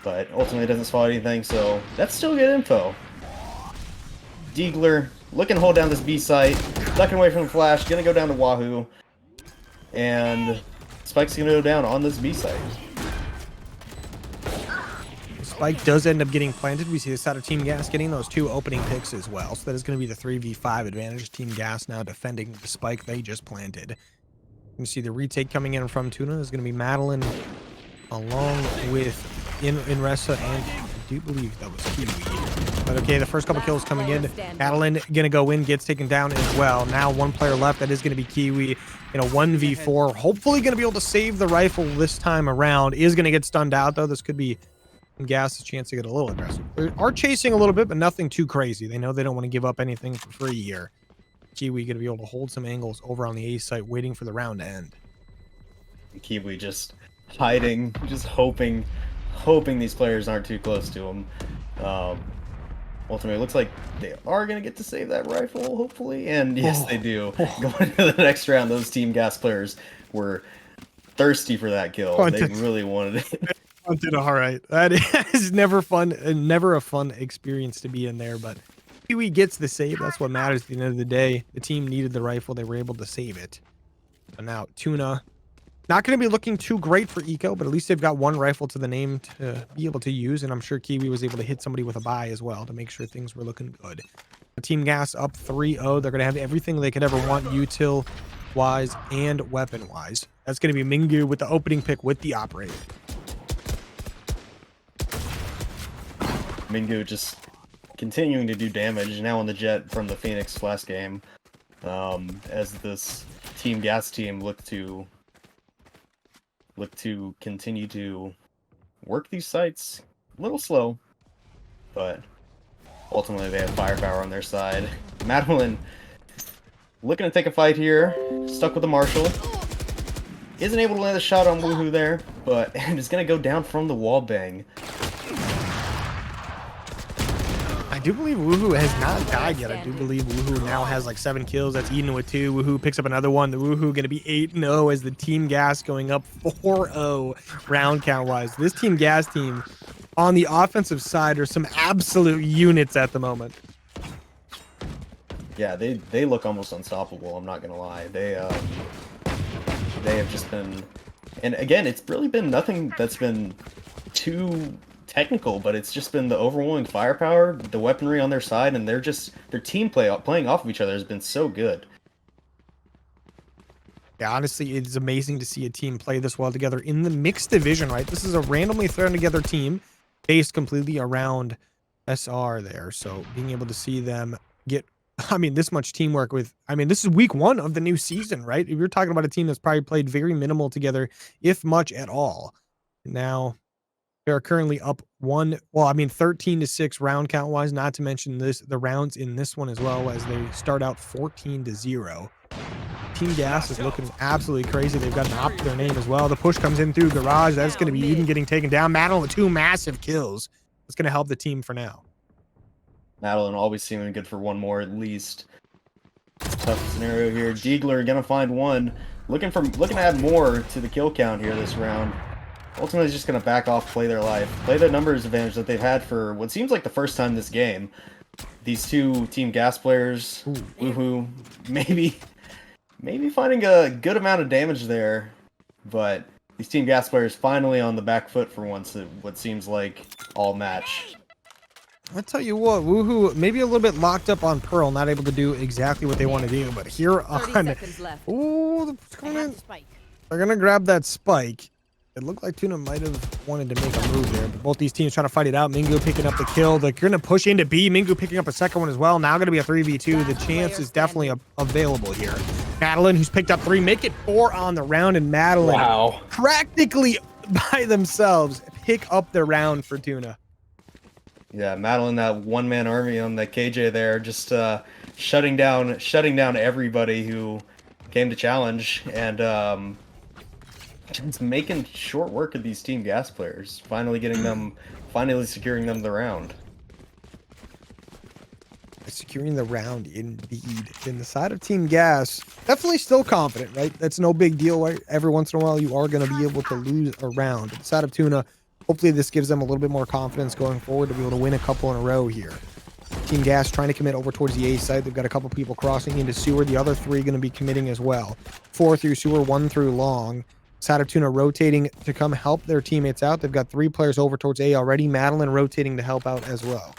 But ultimately it doesn't spot anything, so that's still good info. Diegler looking to hold down this B site, ducking away from the flash, gonna go down to Wahoo, and Spike's gonna go down on this B site. Spike does end up getting planted. We see the side of Team Gas getting those 2 opening picks as well. So that is going to be the 3v5 advantage. Team Gas now defending the spike they just planted. You can see the retake coming in from TUNA is going to be Madeline along with Inresa, and I do believe that was Kiwi. But okay, the first couple kills coming in. Madeline going to go in, gets taken down as well. Now 1 player left. That is going to be Kiwi in a 1v4. Hopefully going to be able to save the rifle this time around. Is going to get stunned out, though. This could be Gas a chance to get a little aggressive. They are chasing a little bit, but nothing too crazy. They know they don't want to give up anything for free here. Kiwi going to be able to hold some angles over on the A site, waiting for the round to end. Kiwi just hiding, just hoping these players aren't too close to him. Ultimately, it looks like they are going to get to save that rifle, hopefully. And yes, they do. Going into the next round, those Team Gas players were thirsty for that kill. They really wanted it. Did all right. That is never fun, and never a fun experience to be in there. But Kiwi gets the save. That's what matters at the end of the day. The team needed the rifle. They were able to save it. But now Tuna, not going to be looking too great for Eco, but at least they've got one rifle to the name to be able to use. And I'm sure Kiwi was able to hit somebody with a buy as well to make sure things were looking good. Team Gas up 3-0. They're going to have everything they could ever want, util wise and weapon wise. That's going to be Mingu with the opening pick with the operator. Mingu just continuing to do damage now on the jet from the Phoenix last game, as this Team Gas team look to continue to work these sites a little slow, but ultimately they have firepower on their side. Madeline looking to take a fight here, stuck with the Marshall, isn't able to land a shot on Woohoo there, but is gonna go down from the wall bang. I do believe Woohoo has not died yet. I do believe Woohoo now has like 7 kills. That's Eden with 2. Woohoo picks up another one. The Woohoo going to be 8-0 as the Team Gas going up 4-0 round count wise. This Team Gas team on the offensive side are some absolute units at the moment. Yeah, they look almost unstoppable. I'm not gonna lie. They have just been, and again, it's really been nothing that's been too technical, but it's just been the overwhelming firepower, the weaponry on their side, and their team playing off of each other has been so good. Yeah, honestly, it's amazing to see a team play this well together in the mixed division, right? This is a randomly thrown together team based completely around SR there. So being able to see them get, I mean, this much teamwork with, I mean, this is week 1 of the new season, right? If you're talking about a team that's probably played very minimal together, if much at all. Now, they are currently up 13-6 round count wise, not to mention the rounds in this one as well, as they start out 14-0. Team Gas is looking absolutely crazy. They've got an op to their name as well. The push comes in through garage. That's going to be Eden getting taken down. Madeline with 2 massive kills. It's going to help the team for now. Madeline always seeming good for one more at least. Tough scenario here. Diegler gonna find one. Looking to add more to the kill count here this round. Ultimately, just going to back off, play their life, play the numbers advantage that they've had for what seems like the first time this game. These two Team Gas players, Woohoo, maybe finding a good amount of damage there, but these Team Gas players finally on the back foot for once at what seems like all match. I'll tell you what, Woohoo maybe a little bit locked up on Pearl, not able to do exactly what they want to do, but here on... Ooh, they're going to grab that spike. It looked like Tuna might have wanted to make a move there, but both these teams trying to fight it out. Mingu picking up the kill. They're going to push into B. Mingu picking up a second one as well. Now going to be a 3v2. The chance is definitely available here. Madeline, who's picked up 3, make it 4 on the round, and Madeline practically by themselves pick up the round for Tuna. Yeah, Madeline, that one-man army on the KJ there, just shutting down everybody who came to challenge, and just making short work of these Team Gas players, finally securing them the round. Securing the round, indeed. In the side of Team Gas, definitely still confident, right? That's no big deal, right? Every once in a while, you are going to be able to lose a round. At the side of Tuna, hopefully this gives them a little bit more confidence going forward to be able to win a couple in a row here. Team Gas trying to commit over towards the A side. They've got a couple people crossing into sewer. The other 3 going to be committing as well. 4 through sewer, 1 through long. Side of Tuna rotating to come help their teammates out. They've got 3 players over towards A already. Madeline rotating to help out as well.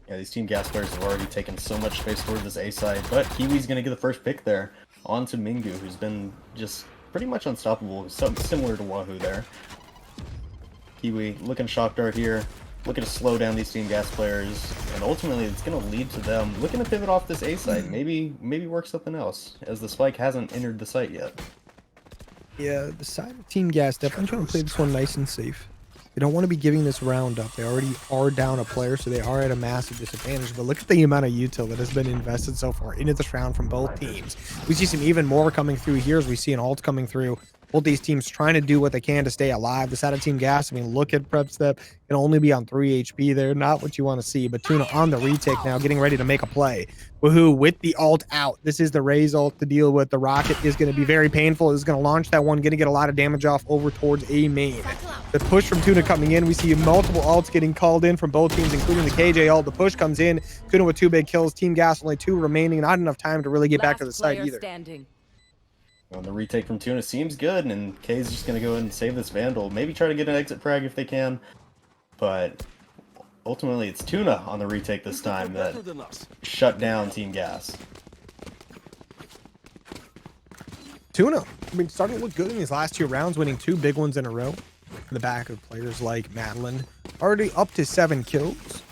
Yeah, these Team Gas players have already taken so much space toward this A side, but Kiwi's going to get the first pick there. On to Mingu, who's been just pretty much unstoppable, similar to Wahoo there. Kiwi looking shock dart here, looking to slow down these Team Gas players, and ultimately it's going to lead to them looking to pivot off this A side, maybe work something else, as the spike hasn't entered the site yet. Yeah, the side of Team Gas definitely trying to play this one nice and safe. They don't want to be giving this round up. They already are down a player, so they are at a massive disadvantage. But look at the amount of util that has been invested so far into this round from both teams. We see some even more coming through here as we see an ult coming through. Both these teams trying to do what they can to stay alive. The side of Team Gas, I mean, look at Prep Step. Can only be on 3 HP there. Not what you want to see. But Tuna on the retake now, getting ready to make a play. Woohoo, with the ult out. This is the Raze ult to deal with. The rocket is going to be very painful. It's going to launch that one, going to get a lot of damage off over towards A main. The push from Tuna coming in. We see multiple ults getting called in from both teams, including the KJ ult. The push comes in. Tuna with 2 big kills. Team Gas only 2 remaining. Not enough time to really get back to the site either. Well, the retake from Tuna seems good, and K's just going to go ahead and save this Vandal. Maybe try to get an exit frag if they can. But ultimately, it's Tuna on the retake this time that shut down Team Gas. Tuna, I mean, starting to look good in these last 2 rounds, winning 2 big ones in a row. In the back of players like Madeline. Already up to 7 kills.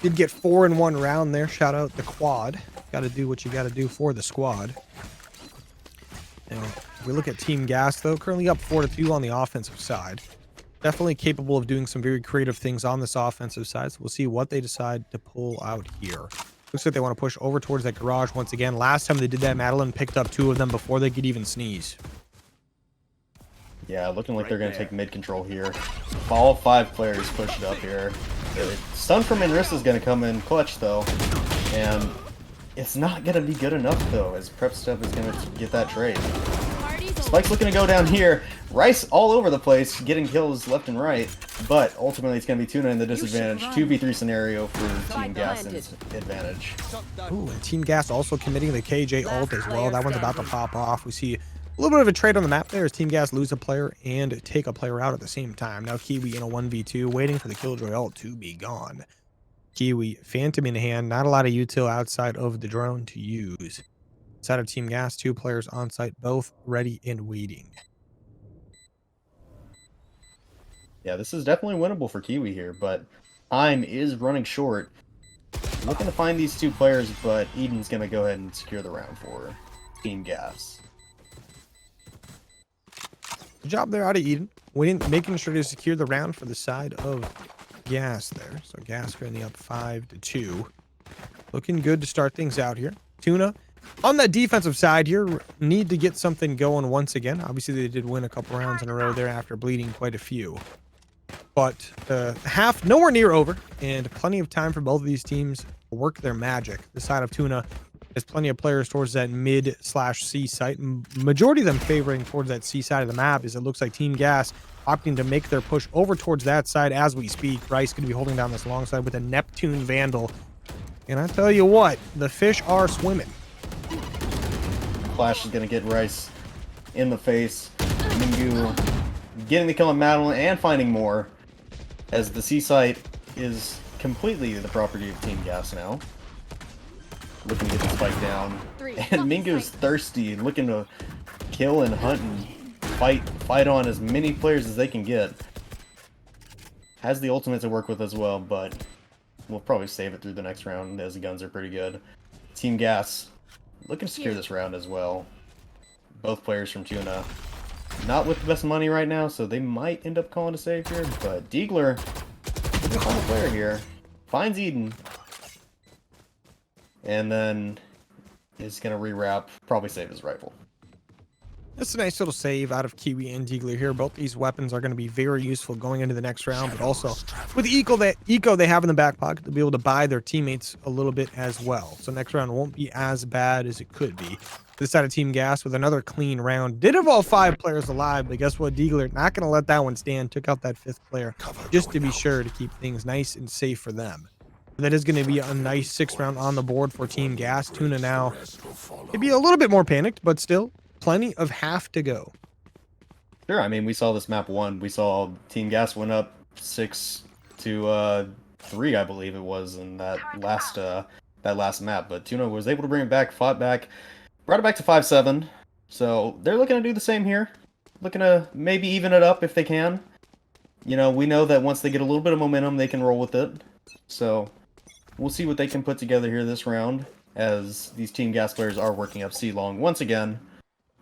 Did get 4 in 1 round there. Shout out the quad. Got to do what you got to do for the squad. Now, if we look at Team Gas, though, currently up 4-2 on the offensive side. Definitely capable of doing some very creative things on this offensive side. So we'll see what they decide to pull out here. Looks like they want to push over towards that garage once again. Last time they did that, Madeline picked up 2 of them before they could even sneeze. Yeah, looking like they're going to take mid control here. All 5 players pushed up here. Stun from Inrissa is going to come in clutch, though. And it's not going to be good enough, though, as Prep Step is going to get that trade. Spike's looking to go down here. Rice all over the place, getting kills left and right. But ultimately, it's going to be Tuna in the disadvantage. 2v3 scenario for Team Gas's advantage. Ooh, and Team Gas also committing the KJ ult as well. That one's about to pop off. We see a little bit of a trade on the map there as Team Gas lose a player and take a player out at the same time. Now Kiwi in a 1v2, waiting for the Killjoy ult to be gone. Kiwi, Phantom in hand, not a lot of util outside of the drone to use. Side of Team Gas, 2 players on site, both ready and waiting. Yeah, this is definitely winnable for Kiwi here, but time is running short. Looking to find these 2 players, but Eden's going to go ahead and secure the round for Team Gas. Good job there out of Eden. Making sure to secure the round for the side of Gas there. So Gas currently up 5-2. Looking good to start things out here. Tuna on that defensive side here, need to get something going once again. Obviously, they did win a couple rounds in a row there after bleeding quite a few. But half nowhere near over, and plenty of time for both of these teams to work their magic. The side of Tuna has plenty of players towards that mid/C site. Majority of them favoring towards that C side of the map, as it looks like Team Gas opting to make their push over towards that side as we speak. Rice going to be holding down this long side with a Neptune Vandal. And I tell you what, the fish are swimming. Flash is going to get Rice in the face. Mingyu getting the kill on Madeline and finding more, as the C site is completely the property of Team Gas now. Looking to get the spike down. And Mingu's thirsty, looking to kill and hunt and fight on as many players as they can get. Has the ultimate to work with as well, but we'll probably save it through the next round as the guns are pretty good. Team Gas looking to secure this round as well. Both players from Tuna not with the best money right now, so they might end up calling a save here, but Diegler, looking for the player here, finds Eden, and then is going to rewrap, probably save his rifle. That's a nice little save out of Kiwi and Diegler here. Both these weapons are going to be very useful going into the next round, but also with the eco they have in the back pocket to be able to buy their teammates a little bit as well. So next round won't be as bad as it could be. This side of Team Gas with another clean round. Did have all 5 players alive, but guess what? Diegler not going to let that one stand. Took out that 5th player just to be sure to keep things nice and safe for them. That is going to be a nice 6th round on the board for Team Gas. Tuna now maybe a little bit more panicked, but still plenty of half to go. Sure, I mean, we saw this map 1. We saw Team Gas went up 6-3, I believe it was, in that last map. But Tuna was able to bring it back, fought back, brought it back to 5-7. So they're looking to do the same here. Looking to maybe even it up if they can. You know, we know that once they get a little bit of momentum, they can roll with it. So we'll see what they can put together here this round, as these Team Gas players are working up C-Long once again.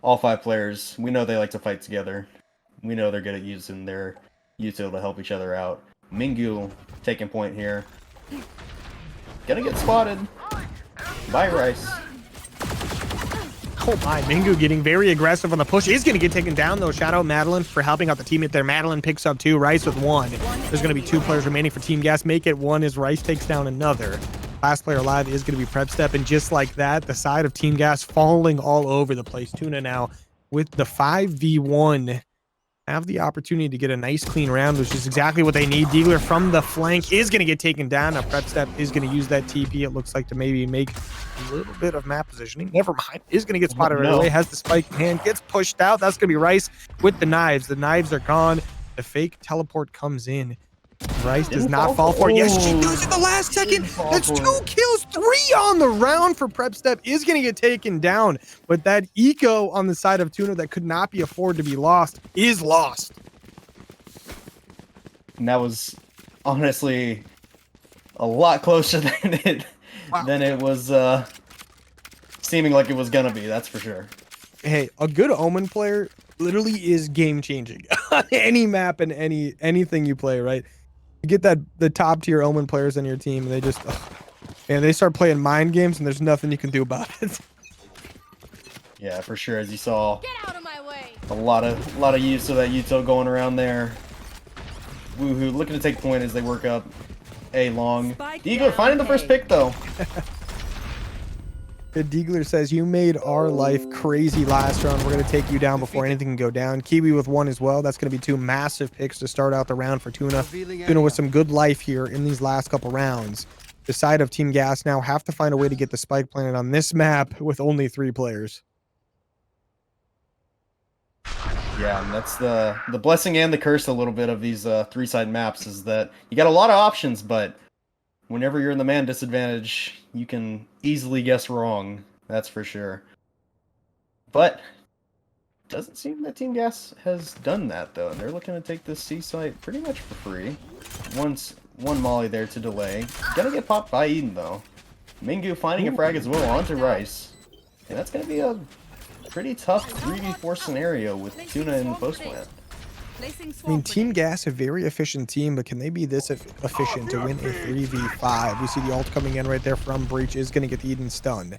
All 5 players, we know they like to fight together. We know they're good at using their util to help each other out. Mingyu taking point here. Gonna get spotted by Rice. Oh my, Mingu getting very aggressive on the push. Is going to get taken down though. Shout out Madeline for helping out the teammate there. Madeline picks up 2, Rice with 1. There's going to be 2 players remaining for Team Gas. Make it 1 as Rice takes down another. Last player alive is going to be Prep Step, and just like that, the side of Team Gas falling all over the place. Tuna now with the 5v1 have the opportunity to get a nice clean round, which is exactly what they need. Deagler from the flank is going to get taken down. Now Prep Step is going to use that TP, it looks like, to maybe make a little bit of map positioning. Never mind. Is going to get spotted right away. Has the spike in hand. Gets pushed out. That's going to be Rice with the knives. The knives are gone. The fake teleport comes in. Rice does not fall for it. Yes, she does at the last second. That's 2 kills, 3 on the round for Prep Step. Is going to get taken down. But that eco on the side of Tuna that could not be afforded to be lost is lost. And that was honestly a lot closer than it was seeming like it was gonna be. That's for sure. Hey, a good Omen player literally is game changing on any map and anything you play. Right? You get the top tier Omen players on your team, and they just and they start playing mind games, and there's nothing you can do about it. Yeah, for sure. As you saw, Get out of my way. a lot of use of that util going around there. Woohoo! Looking to take point as they work up A long. Deagler finding the first pick though. The Deagler says, you made our life crazy last round. We're going to take you down before anything can go down. Kiwi with 1 as well. That's going to be 2 massive picks to start out the round for Tuna. Tuna with some good life here in these last couple rounds. The side of Team Gas now have to find a way to get the spike planted on this map with only 3 players. Yeah, and that's the blessing and the curse a little bit of these 3-side maps is that you got a lot of options, but whenever you're in the man disadvantage, you can easily guess wrong. That's for sure. But doesn't seem that Team Gas has done that though, and they're looking to take this C site pretty much for free. One molly there to delay. Gonna get popped by Eden though. Mingu finding a frag as well onto Rice, and that's gonna be a pretty tough 3v4 scenario with Tuna in the post plant. I mean, Team Gas, a very efficient team, but can they be this efficient to win a 3v5? We see the ult coming in right there from Breach. Is going to get Eden stunned.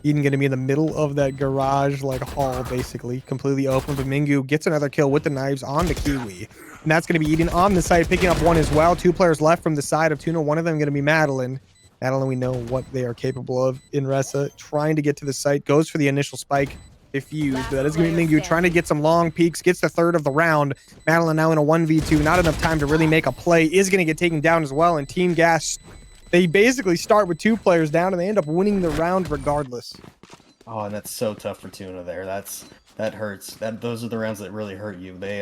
Eden going to be in the middle of that garage, like, hall, basically. Completely open, but Mingu gets another kill with the knives on the Kiwi. And that's going to be Eden on the side, picking up 1 as well. 2 players left from the side of Tuna. One of them going to be Madeline. Madeline, we know what they are capable of in Ressa. Trying to get to the site, goes for the initial spike. Defused, but that is going to be Mingu trying to get some long peeks, gets the 3rd of the round. Madeline now in a 1v2, not enough time to really make a play, is going to get taken down as well, and Team Gas, they basically start with 2 players down, and they end up winning the round regardless. Oh, and that's so tough for Tuna there. That hurts. Those are the rounds that really hurt you. They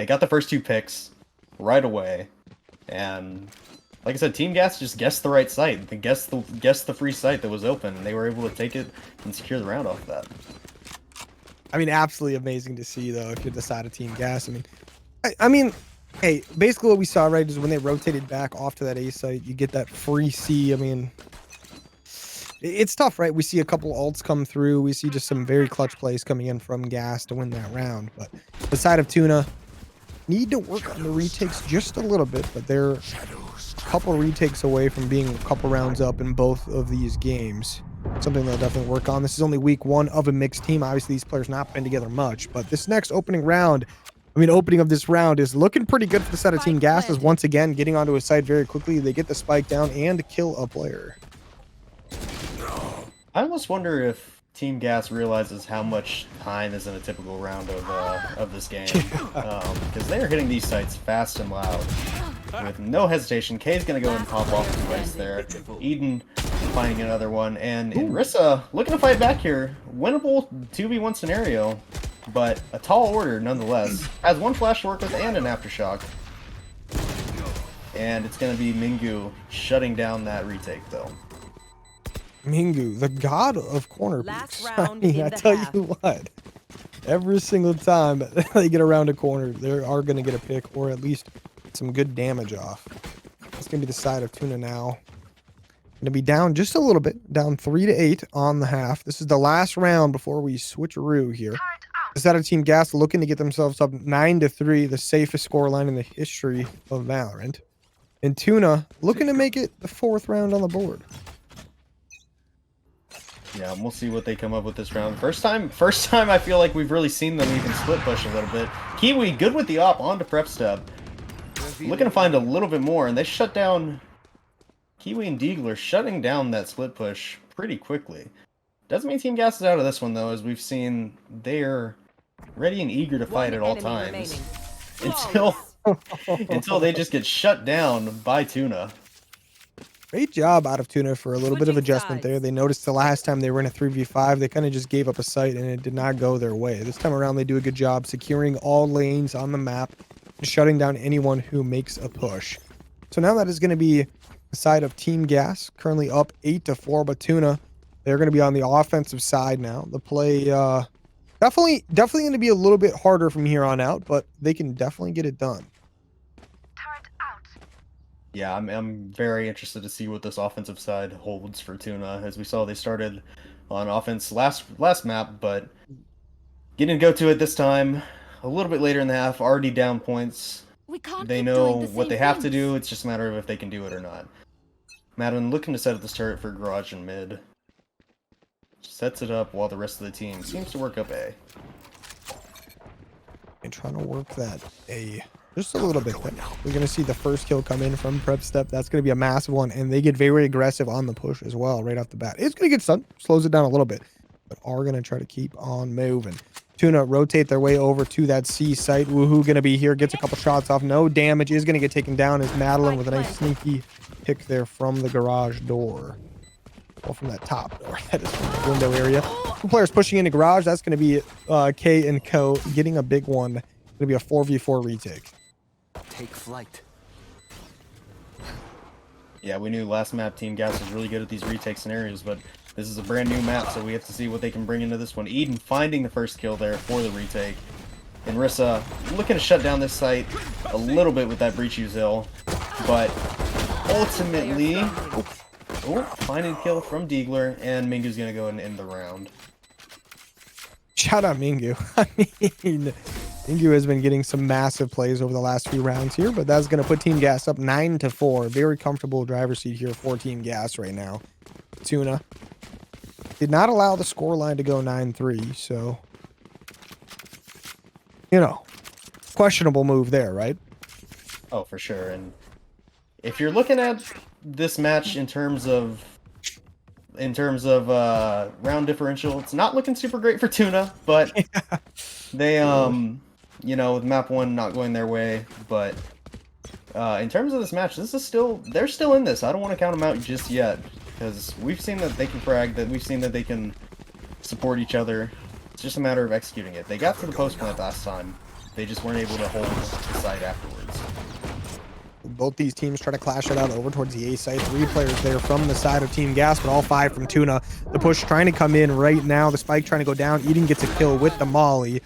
got the first 2 picks right away, and like I said, Team Gas just guessed the right site. They guessed the free site that was open, and they were able to take it and secure the round off of that. I mean, absolutely amazing to see, though, if you're the side of Team Gas. I mean, hey, basically what we saw, right, is when they rotated back off to that A site, you get that free C. I mean, it's tough, right? We see a couple ults come through. We see just some very clutch plays coming in from Gas to win that round. But the side of Tuna need to work on the retakes just a little bit, but they're a couple retakes away from being a couple rounds up in both of these games. Something they'll definitely work on. This is only week 1 of a mixed team. Obviously, these players not been together much, but this next opening of this round is looking pretty good for the side of Team Gas, as once again getting onto a site very quickly. They get the spike down and kill a player. I almost wonder if Team Gas realizes how much time is in a typical round of this game, because they're hitting these sites fast and loud with no hesitation. Kay's gonna go and pop off the device there. Eden finding another one, and Rissa looking to fight back here. Winnable 2v1 scenario, but a tall order nonetheless. Has 1 flash to work with and an aftershock, and it's gonna be Mingu shutting down that retake though. Mingu, the god of corner peeks. Round I tell you what, every single time they get around a corner, they are going to get a pick, or at least some good damage off. It's going to be the side of Tuna now. Going to be down just a little bit, down 3-8 on the half. This is the last round before we switcheroo here. The side of Team Gas looking to get themselves up 9-3, the safest scoreline in the history of Valorant. And Tuna looking to make it the 4th round on the board. Yeah, and we'll see what they come up with this round. First time I feel like we've really seen them even split push a little bit. Kiwi, good with the op onto prep step. Looking to find a little bit more, and they shut down... Kiwi and Deagler shutting down that split push pretty quickly. Doesn't mean Team Gas is out of this one, though, as we've seen they're ready and eager to fight at all times. Until they just get shut down by TUNA. Great job out of TUNA for a little bit of adjustment there. They noticed the last time they were in a 3v5, they kind of just gave up a site and it did not go their way. This time around, they do a good job securing all lanes on the map, shutting down anyone who makes a push. So now that is going to be the side of Team Gas, currently up 8-4, but TUNA, they're going to be on the offensive side now. The play, definitely going to be a little bit harder from here on out, but they can definitely get it done. Yeah, I'm very interested to see what this offensive side holds for TUNA. As we saw, they started on offense last map, but getting to go to it this time, a little bit later in the half, already down points. They know what they have to do, it's just a matter of if they can do it or not. Madden looking to set up this turret for garage and mid. Sets it up while the rest of the team seems to work up A. And trying to work that A just a little bit there. We're going to see the first kill come in from prep step. That's going to be a massive one, and they get very aggressive on the push as well right off the bat. It's going to get stunned, slows it down a little bit, but are going to try to keep on moving. TUNA rotate their way over to that C site. Woohoo going to be here, gets a couple shots off. No damage, is going to get taken down as Madeline with a nice sneaky pick there from the garage door. Well, from that top door, that is from the window area. Two players pushing into garage. That's going to be K and Co getting a big one. Going to be a 4v4 retake. Take flight. Yeah, we knew last map Team Gas was really good at these retake scenarios, but this is a brand new map, so we have to see what they can bring into this one. Eden finding the first kill there for the retake. And Rissa looking to shut down this site a little bit with that breach use hill, but ultimately, finding kill from Deagler, and Mingu's gonna go and end the round. Shout out Mingu. I mean, Mingu has been getting some massive plays over the last few rounds here, but that's going to put Team Gas up 9-4. Very comfortable driver's seat here for Team Gas right now. TUNA did not allow the score line to go 9-3, so, you know, questionable move there, right? Oh, for sure. And if you're looking at this match in terms of round differential, it's not looking super great for TUNA, but they you know, with map 1 not going their way, but in terms of this match, this is they're still in this. I don't want to count them out just yet, because we've seen that they can frag, that we've seen that they can support each other. It's just a matter of executing it. They got to the post plant last time, they just weren't able to hold the site afterwards. Both these teams try to clash it out over towards the A site. 3 players there from the side of Team Gas, but all 5 from TUNA. The push trying to come in right now. The spike trying to go down. Eden gets a kill with the molly.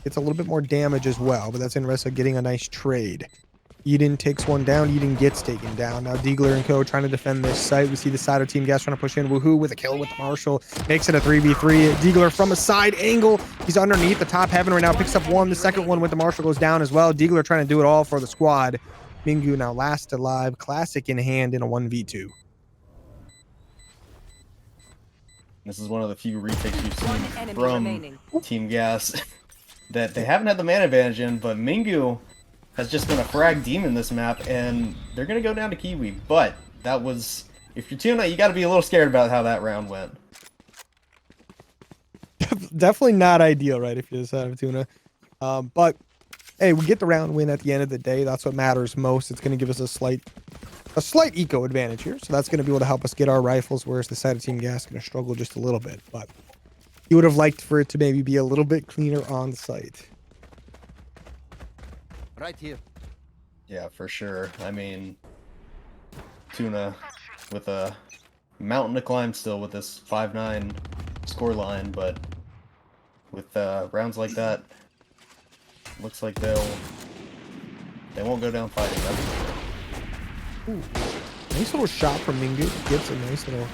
Gets a little bit more damage as well, but that's Inressa getting a nice trade. Eden takes one down. Eden gets taken down. Now Deagler and Co trying to defend this site. We see the side of Team Gas trying to push in. Woohoo with a kill with the Marshall. Makes it a 3v3. Deagler from a side angle. He's underneath the top heaven right now. Picks up one. The second one with the Marshall goes down as well. Deagler trying to do it all for the squad. Mingu now last alive. Classic in hand in a 1v2. This is one of the few retakes we've seen from Team Gas that they haven't had the man advantage in, but Mingu has just been a frag demon this map, and they're going to go down to Kiwi. But that was, if you're TUNA, you got to be a little scared about how that round went. Definitely not ideal, right, if you're the side of TUNA. But hey, we get the round win at the end of the day. That's what matters most. It's going to give us a slight eco advantage here. So that's going to be able to help us get our rifles, whereas the side of Team Gas is going to struggle just a little bit. But you would have liked for it to maybe be a little bit cleaner on site. Right here. Yeah, for sure. I mean, TUNA with a mountain to climb still with this 5-9 score line, but with rounds like that, looks like they won't go down fighting. That's for sure. Ooh, nice little shot from Mingu. Gets a nice little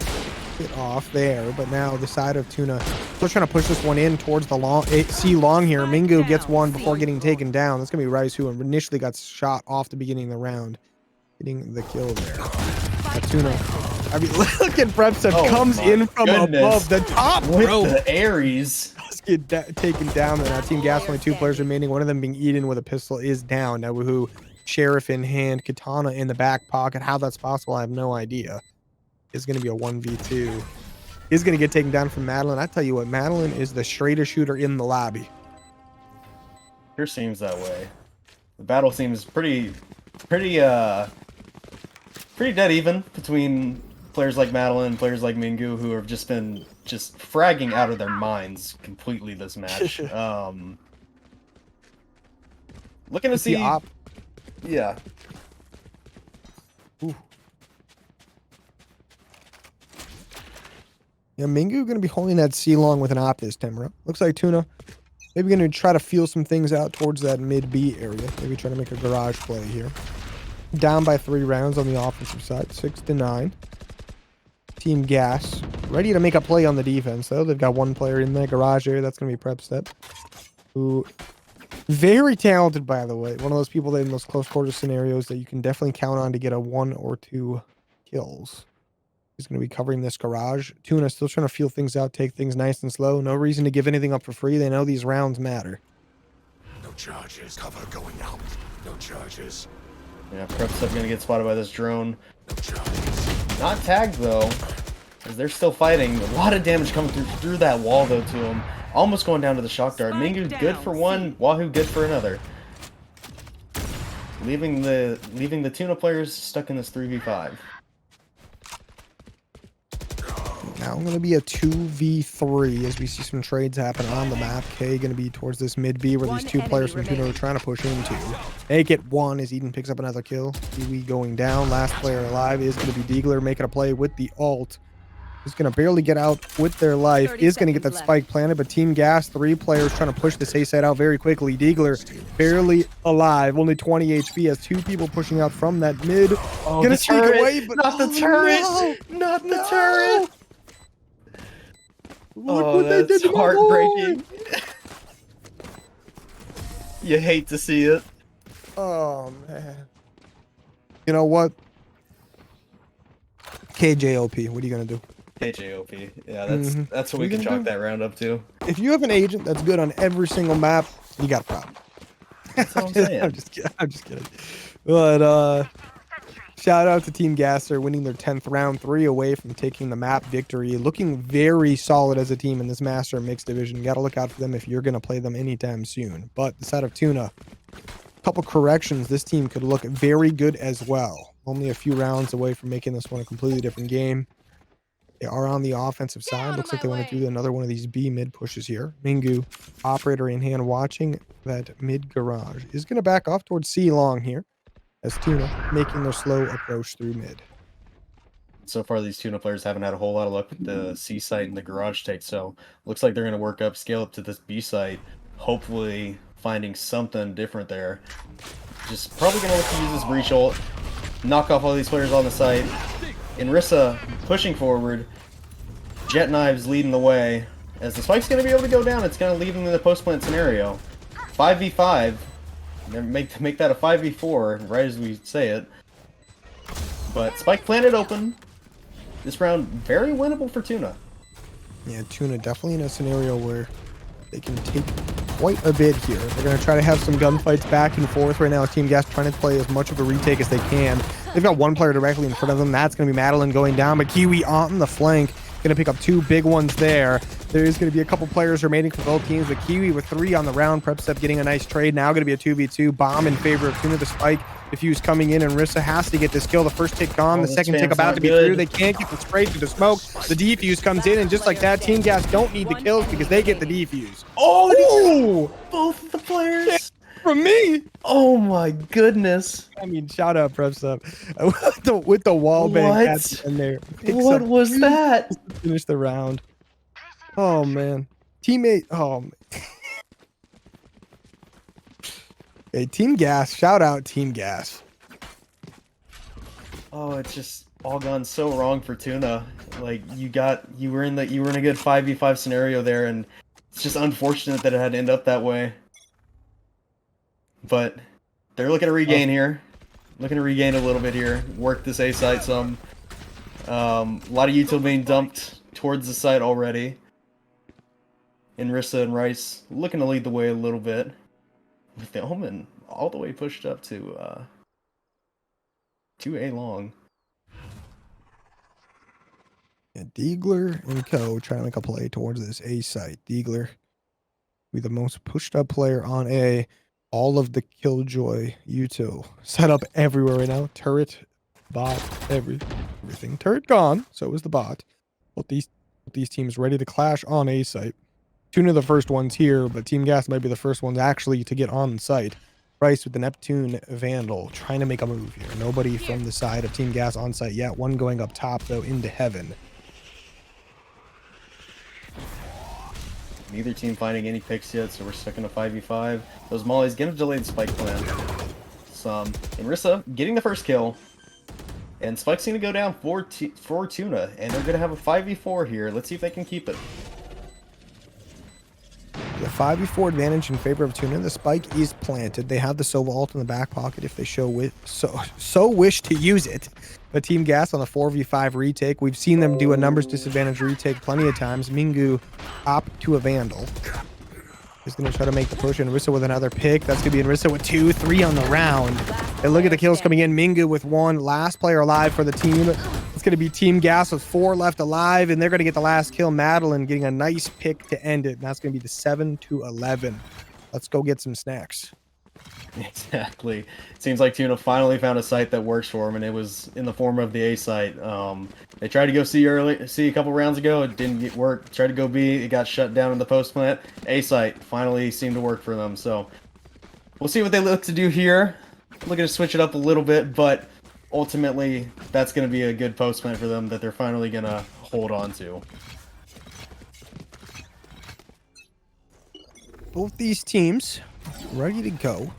hit off there, but now the side of TUNA still trying to push this one in towards the long C long here. Mingu gets one before getting taken down. That's gonna be Rice, who initially got shot off the beginning of the round, getting the kill there. TUNA I mean, look at Prepstep comes my in from goodness. above the top With rope. the Aries. Get taken down. And now Team Gas, only 2 players remaining. One of them being eaten with a pistol is down. Now, who Sheriff in hand, Katana in the back pocket. How that's possible, I have no idea. It's going to be a 1v2. He's going to get taken down from Madeline. I tell you what, Madeline is the straightest shooter in the lobby. Sure seems that way. The battle seems pretty dead even between players like Madeline and players like Mingu, who have just been fragging out of their minds completely this match. Looking to see yeah. Ooh. Yeah, Mingu going to be holding that C long with an op this time around. Looks like Tuna maybe going to try to feel some things out towards that mid B area. Maybe trying to make a garage play here. Down by 3 rounds on the offensive side, 6-9. Team Gas ready to make a play on the defense, though. They've got 1 player in that garage area. That's going to be Prepstep, who very talented, by the way. One of those people that in those close quarter scenarios that you can definitely count on to get a 1 or 2 kills. He's going to be covering this garage. Tuna still trying to feel things out, take things nice and slow. No reason to give anything up for free. They know these rounds matter. No charges. Cover going out. No charges. Yeah, Prepstep going to get spotted by this drone. No charges. Not tagged, though, as they're still fighting. A lot of damage coming through that wall, though, to him. Almost going down to the shock dart. Mingu good for 1, Wahoo good for another. Leaving the Tuna players stuck in this 3v5. Now going to be a 2v3 as we see some trades happen on the map. K going to be towards this mid B where these 2 players from Tuna are trying to push into. They get 1 as Eden picks up another kill. Kiwi going down. Last player alive is going to be Deagler making a play with the ult. He's going to barely get out with their life. Is going to get that spike planted, but Team Gas, 3 players trying to push this A side out very quickly. Deagler barely alive, only 20 HP as 2 people pushing out from that mid. Oh, Gonna sneak away, but not the turret! No, not the turret! Look Oh, what they did that's to my heartbreaking. boy. You hate to see it. Oh, man. You know what? KJOP, what are you going to do? KJOP. Yeah, that's what we can gonna chalk do? that round up to. If you have an agent that's good on every single map, you got a problem. That's what I'm saying. I'm just kidding. But shout out to Team Gas. They're winning their 10th round, 3 away from taking the map victory. Looking very solid as a team in this Master Mixed Division. Got to look out for them if you're going to play them anytime soon. But the side of Tuna, a couple corrections. This team could look very good as well. Only a few rounds away from making this one a completely different game. They are on the offensive side. Looks like they want to do another one of these B mid pushes here. Mingu, operator in hand, watching that mid garage. Is going to back off towards C long here as Tuna making their slow approach through mid. So far, these Tuna players haven't had a whole lot of luck with the C site and the garage take, so looks like they're going to work up, scale up to this B site, hopefully finding something different there. Just probably going to look to use this breach ult, knock off all these players on the site. Inrissa pushing forward, Jet Knives leading the way. As the spike's going to be able to go down, it's going to leave them in the post-plant scenario. 5v5, make that a 5v4, right as we say it. But spike planted open. This round very winnable for Tuna. Yeah, Tuna definitely in a scenario where they can take quite a bit here. They're going to try to have some gunfights back and forth right now. Team Gas trying to play as much of a retake as they can. They've got 1 player directly in front of them. That's going to be Madeline going down, but Kiwi on the flank. Going to pick up 2 big ones there. There is going to be a couple players remaining for both teams, but Kiwi with 3 on the round. Prepstep getting a nice trade. Now going to be a 2v2. Bomb in favor of Tuna. The spike. Diffuse coming in, and Rissa has to get this kill. The first tick gone, the second tick about to be through. They can't get the spray through the smoke. The defuse comes in, and just like that, Team Gas don't need the kills because they get the defuse. Oh, both the players From me. Oh my goodness. I mean, shout out Prepstep with the wall bang in there. What was that? To finish the round. Oh man, teammate. Oh. Man. Hey, Team Gas. Shout out Team Gas. Oh, it's just all gone so wrong for Tuna. Like you were in a good 5v5 scenario there, and it's just unfortunate that it had to end up that way. But they're looking to regain here. Looking to regain a little bit here. Work this A site some. A lot of util being dumped towards the site already. And Rissa and Rice looking to lead the way a little bit. With the Omen all the way pushed up to A long. Yeah, Diegler and Co. trying to make a play towards this A site. Diegler be the most pushed up player on A. All of the Killjoy util set up everywhere right now. Turret, bot, everything. Turret gone. So is the bot. Both these teams ready to clash on A site. TUNA the first ones here, but Team Gas might be the first ones actually to get on site. Rice with the Neptune Vandal trying to make a move here. Nobody from the side of Team Gas on site yet. One going up top though into heaven. Neither team finding any picks yet, so we're stuck in a 5v5. Those mollies gonna delay the spike plan. And Rissa getting the first kill. And Spike's gonna go down for TUNA, and they're gonna have a 5v4 here. Let's see if they can keep it. The 5v4 advantage in favor of TUNA. The spike is planted. They have the Sova ult in the back pocket if they so wish to use it. But Team Gas on the 4v5 retake. We've seen them do a numbers disadvantage retake plenty of times. Mingu op to a Vandal. He's going to try to make the push, and Rissa with another pick. That's going to be Rissa with 2, 3 on the round. And look at the kills coming in. Mingu with 1. Last player alive for the team. It's going to be Team Gas with 4 left alive, and they're going to get the last kill. Madeline getting a nice pick to end it. And that's going to be the 7-11. Let's go get some snacks. Exactly. It seems like TUNA finally found a site that works for them, and it was in the form of the A site. They tried to go C a couple rounds ago. It didn't work. Tried to go B. It got shut down in the post plant. A site finally seemed to work for them. So we'll see what they look to do here. Looking to switch it up a little bit, but ultimately that's going to be a good post plant for them that they're finally going to hold on to. Both these teams ready to go.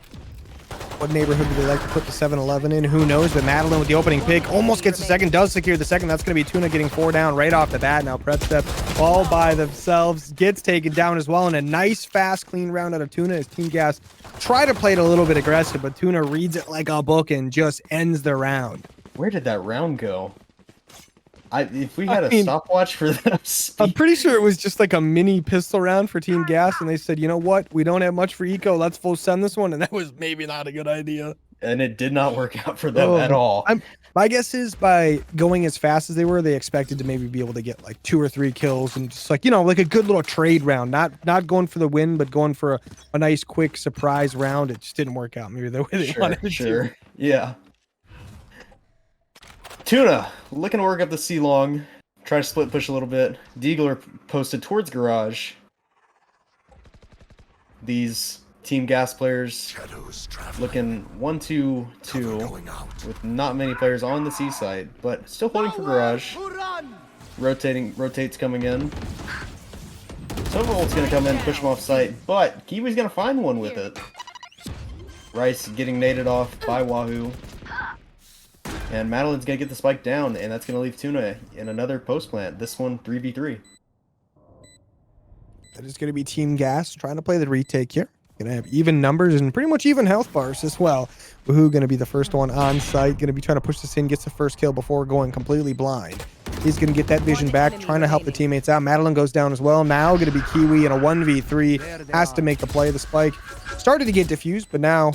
What neighborhood do they like to put the 7-11 in? Who knows? But Madeline with the opening pick almost gets the second, does secure the second. That's going to be TUNA getting 4 down right off the bat. Now prep step all by themselves gets taken down as well. And a nice, fast, clean round out of TUNA as Team Gas try to play it a little bit aggressive, but TUNA reads it like a book and just ends the round. Where did that round go? If we had a stopwatch for that, I'm pretty sure it was just like a mini pistol round for Team Gas, and they said, you know what? We don't have much for eco. Let's full send this one, and that was maybe not a good idea. And it did not work out for them at all. My guess is by going as fast as they were, they expected to maybe be able to get like 2 or 3 kills and just like, you know, like a good little trade round. Not going for the win, but going for a nice, quick surprise round. It just didn't work out maybe the way they wanted it to. Yeah. TUNA looking to work up the C long. Try to split push a little bit. Diegler posted towards garage. These Team Gas players looking 1-2-2 with not many players on the C side, but still holding for garage. Rotates coming in. Silverbolt's gonna come in, push him off site, but Kiwi's gonna find one with it. Rice getting naded off by Wahoo. And Madeline's going to get the spike down, and that's going to leave TUNA in another post plant. This one, 3v3. That is going to be Team Gas trying to play the retake here. Going to have even numbers and pretty much even health bars as well. Woohoo going to be the first one on site. Going to be trying to push this in, gets the first kill before going completely blind. He's going to get that vision back, trying to help the teammates out. Madeline goes down as well. Now going to be Kiwi in a 1v3. Has to make the play. The spike started to get diffused, but now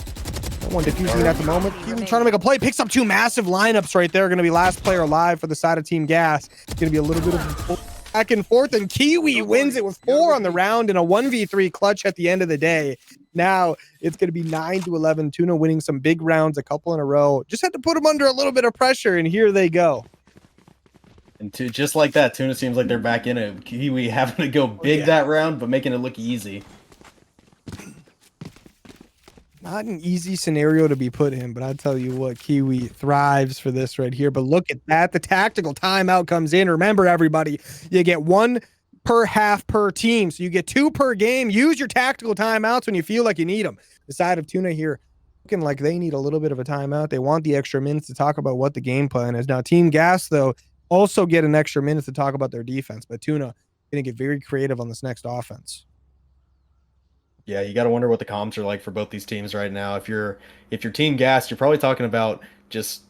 no one diffusing it at the moment. Kiwi trying to make a play. Picks up 2 massive lineups right there. Going to be last player alive for the side of Team Gas. Going to be a little bit of back and forth, and Kiwi wins it with 4 on the round in a 1v3 clutch at the end of the day. Now it's going to be 9-11. TUNA winning some big rounds, a couple in a row. Just had to put them under a little bit of pressure, and here they go. And just like that, TUNA seems like they're back in it. Kiwi having to go big that round, but making it look easy. Not an easy scenario to be put in, but I tell you what, Kiwi thrives for this right here. But look at that. The tactical timeout comes in. Remember, everybody, you get 1 per half per team. So you get 2 per game. Use your tactical timeouts when you feel like you need them. The side of TUNA here looking like they need a little bit of a timeout. They want the extra minutes to talk about what the game plan is. Now, Team Gas, though, also get an extra minute to talk about their defense. But TUNA going to get very creative on this next offense. Yeah, you got to wonder what the comms are like for both these teams right now. If you're Team Gas, you're probably talking about just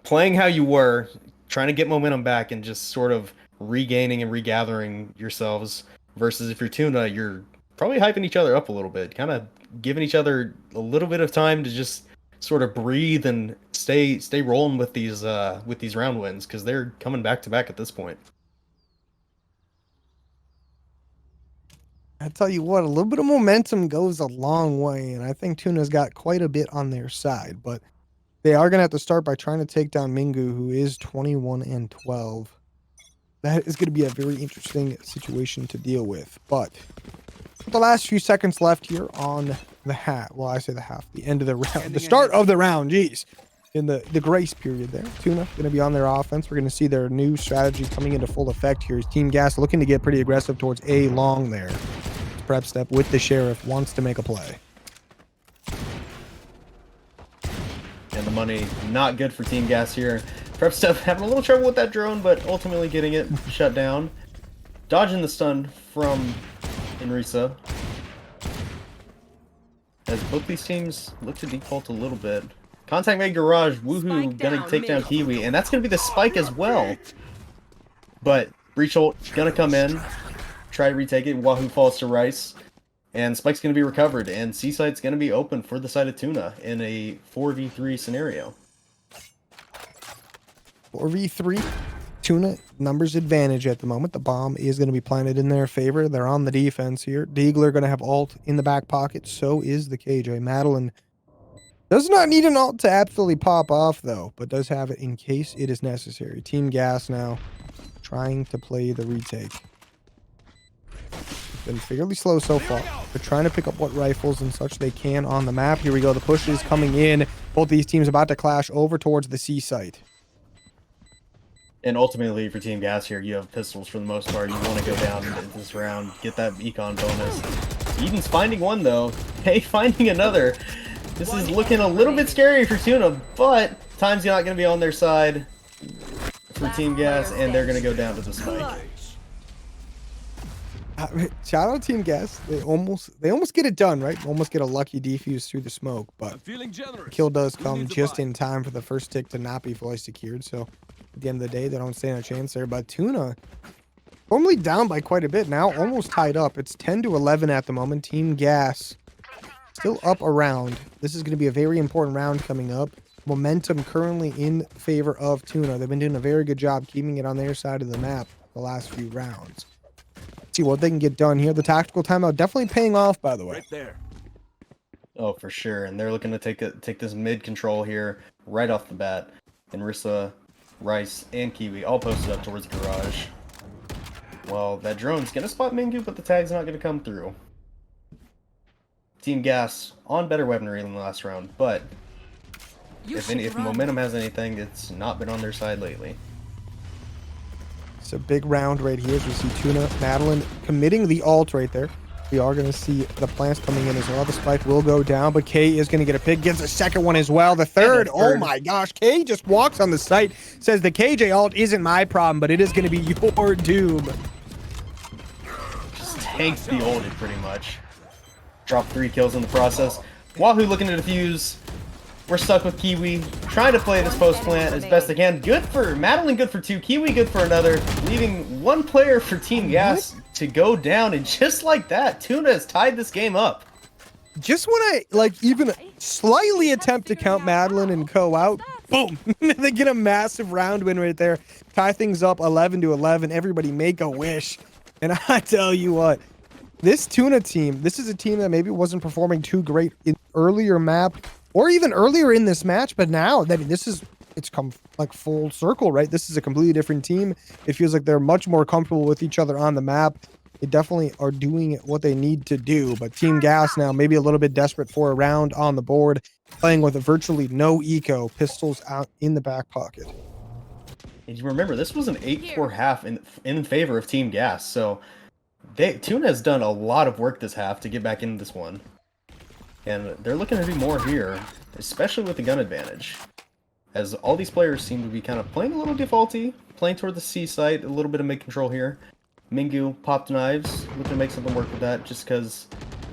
playing how you were, trying to get momentum back and just sort of regaining and regathering yourselves. Versus if you're Tuna, you're probably hyping each other up a little bit, kind of giving each other a little bit of time to just sort of breathe and stay rolling with these round wins, because they're coming back to back at this point. I tell you what, a little bit of momentum goes a long way, and I think Tuna's got quite a bit on their side, but they are going to have to start by trying to take down Mingu, who is 21-12. That is going to be a very interesting situation to deal with, but the last few seconds left here on the half, well, I say the end of the round, the start of the round, geez, in the grace period there. Tuna going to be on their offense. We're going to see their new strategy coming into full effect here. Team Gas looking to get pretty aggressive towards A long there. Prep step with the Sheriff, wants to make a play. And the money not good for Team Gas here. Prep step having a little trouble with that drone, but ultimately getting it shut down. Dodging the stun from Inrisa. As both these teams look to default a little bit. Contact made Garage, Woohoo gonna take down Kiwi, and that's gonna be the spike as well. But Breach ult gonna come in, try to retake it. Wahoo falls to Rice, and Spike's gonna be recovered, and C-Site's gonna be open for the side of Tuna in a 4v3 scenario. 4v3, Tuna numbers advantage at the moment. The bomb is going to be planted in their favor. They're on the defense here. Deagler going to have ult in the back pocket. So is the KJ. Madeline does not need an ult to absolutely pop off, though, but does have it in case it is necessary. Team Gas now trying to play the retake. It's been fairly slow so far. They're trying to pick up what rifles and such they can on the map. Here we go. The push is coming in. Both these teams about to clash over towards the C site. And ultimately, for Team Gas here, you have pistols for the most part. You want to go down in this round, get that econ bonus. Eden's finding one, though. Hey, finding another. This is looking a little bit scary for Tuna, but time's not going to be on their side for Team Gas, and they're going to go down to the spike. Shout out Team Gas. They almost get it done, right? Almost get a lucky defuse through the smoke, but the kill does come just in time for the first tick to not be fully secured, so at the end of the day, they don't stand a chance there. But Tuna, formerly down by quite a bit, now almost tied up. It's 10-11 at the moment. Team Gas still up a round. This is going to be a very important round coming up. Momentum currently in favor of Tuna. They've been doing a very good job keeping it on their side of the map the last few rounds. Let's see what they can get done here. The tactical timeout definitely paying off, by the way. Right there. Oh, for sure. And they're looking to take this mid control here right off the bat. And Rissa, Rice, and Kiwi all posted up towards Garage. Well, that drone's going to spot Mingu, but the tag's not going to come through. Team Gas on better weaponry than the last round, but if momentum has anything, it's not been on their side lately. It's a big round right here. As we see Tuna, Madeline committing the ult right there. We are going to see the plants coming in as well. The spike will go down, but K is going to get a pick. Gets a second one as well. The third, oh my gosh. K just walks on the site. Says the KJ ult isn't my problem, but it is going to be your doom. Just tanked the ulted pretty much. Dropped 3 kills in the process. Wahoo looking to defuse. We're stuck with Kiwi. Trying to play this post plant as best they can. Good for Madeline, good for 2. Kiwi good for another. Leaving 1 player for Team Gas to go down, and just like that, Tuna has tied this game up. Just when I even slightly attempt to count Madeline and Co out, boom, they get a massive round win right there. Tie things up 11-11. Everybody make a wish. And I tell you what, this Tuna team, this is a team that maybe wasn't performing too great in earlier map or even earlier in this match, but now that it's come like full circle, right? This is a completely different team. It feels like they're much more comfortable with each other on the map. They definitely are doing what they need to do, but Team Gas now maybe a little bit desperate for a round on the board, playing with virtually no eco, pistols out in the back pocket. And you remember, this was an 8-4 half in favor of Team Gas, so Tuna has done a lot of work this half to get back into this one. And they're looking to do more here, especially with the gun advantage. As all these players seem to be kind of playing a little defaulty, playing toward the C site, a little bit of mid control here. Mingu popped knives, looking to make something work with that just because,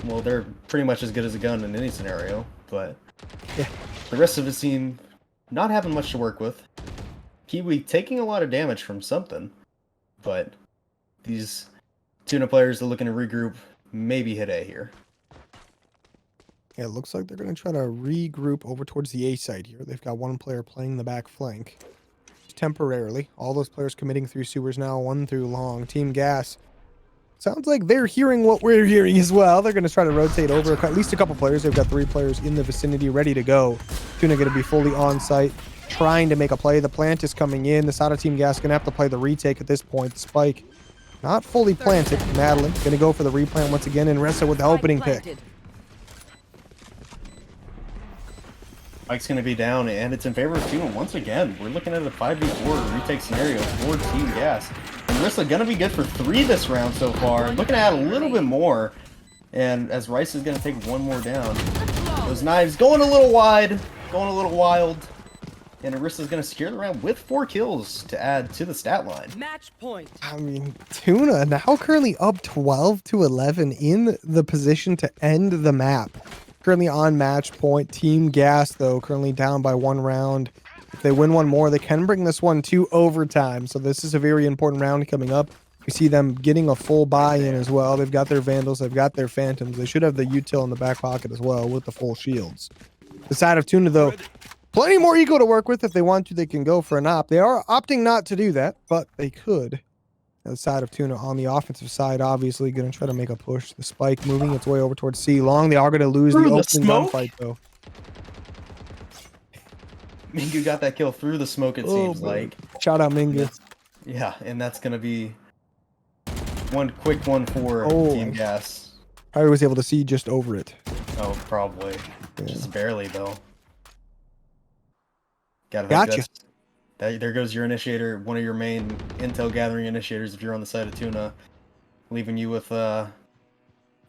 well, they're pretty much as good as a gun in any scenario. But yeah, the rest of the team not having much to work with. Kiwi taking a lot of damage from something, but these Tuna players are looking to regroup, maybe hit A here. Yeah, it looks like they're going to try to regroup over towards the A side here. They've got one player playing the back flank temporarily. All those players committing through sewers now, one through long. Team Gas. Sounds like they're hearing what we're hearing as well. They're going to try to rotate over at least a couple players. They've got 3 players in the vicinity ready to go. Tuna going to be fully on site, trying to make a play. The plant is coming in. The side of Team Gas going to have to play the retake at this point. The spike not fully planted. Madeline going to go for the replant once again and Ressa with the opening pick. Mike's going to be down, and it's in favor of Tuna once again. We're looking at a 5v4 retake scenario for Team Gas. And Rissa going to be good for 3 this round so far. Looking to add a little bit more. And as Rice is going to take one more down. Those knives going a little wide, going a little wild. And Arissa's going to secure the round with 4 kills to add to the stat line. Match point. I mean, Tuna now currently up 12-11 in the position to end the map. Currently on match point. Team Gas, though, currently down by 1 round. If they win one more, they can bring this one to overtime. So this is a very important round coming up. We see them getting a full buy-in as well. They've got their Vandals. They've got their Phantoms. They should have the util in the back pocket as well with the full shields. The side of Tuna, though, plenty more eco to work with. If they want to, they can go for an op. They are opting not to do that, but they could. The side of Tuna on the offensive side, obviously going to try to make a push. The spike moving its way over towards C long. They are going to lose the opening gunfight, though. Mingu got that kill through the smoke, it seems like. Shout out Mingu. Yeah, and that's going to be one quick one for Team Gas. I was able to see just over it. Oh, probably. Yeah. Just barely, though. Gotcha. There goes your initiator, one of your main intel gathering initiators if you're on the side of Tuna, leaving you with a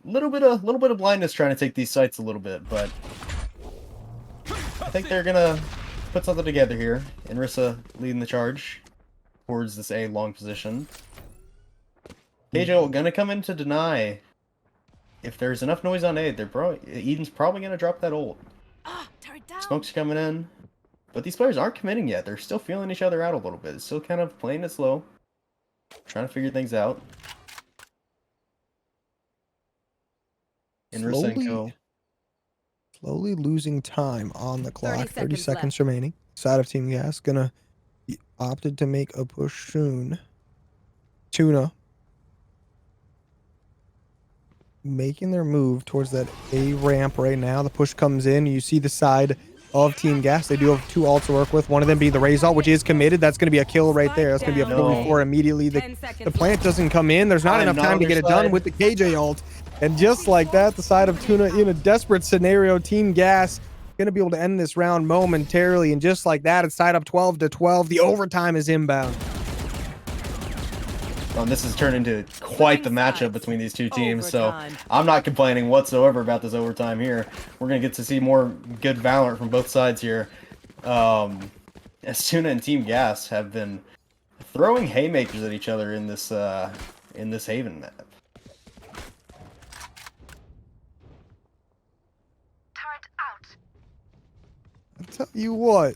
little bit of blindness trying to take these sites a little bit, but I think they're gonna put something together here. And Rissa leading the charge towards this A long position. KJ gonna come in to deny. If there's enough noise on A, Eden's probably gonna drop that ult. Smoke's coming in. But these players aren't committing yet. They're still feeling each other out a little bit. It's still kind of playing it slow. Trying to figure things out. And slowly losing time on the clock. 30 seconds remaining. Side of Team Gas gonna be opted to make a push soon. Tuna making their move towards that A ramp right now. The push comes in. You see the side of Team Gas. They do have 2 ults to work with. One of them being the Razor, which is committed. That's going to be a kill right there. That's going to be a 4v4 immediately. The plant doesn't come in. There's not enough time to get it done with the KJ ult. And just like that, the side of Tuna in a desperate scenario. Team Gas going to be able to end this round momentarily. And just like that, it's tied up 12-12. The overtime is inbound. This has turned into quite the matchup between these 2 teams, so I'm not complaining whatsoever about this overtime here. We're going to get to see more good Valorant from both sides here. As Tuna and Team Gas have been throwing haymakers at each other in this Haven map. I'll tell you what,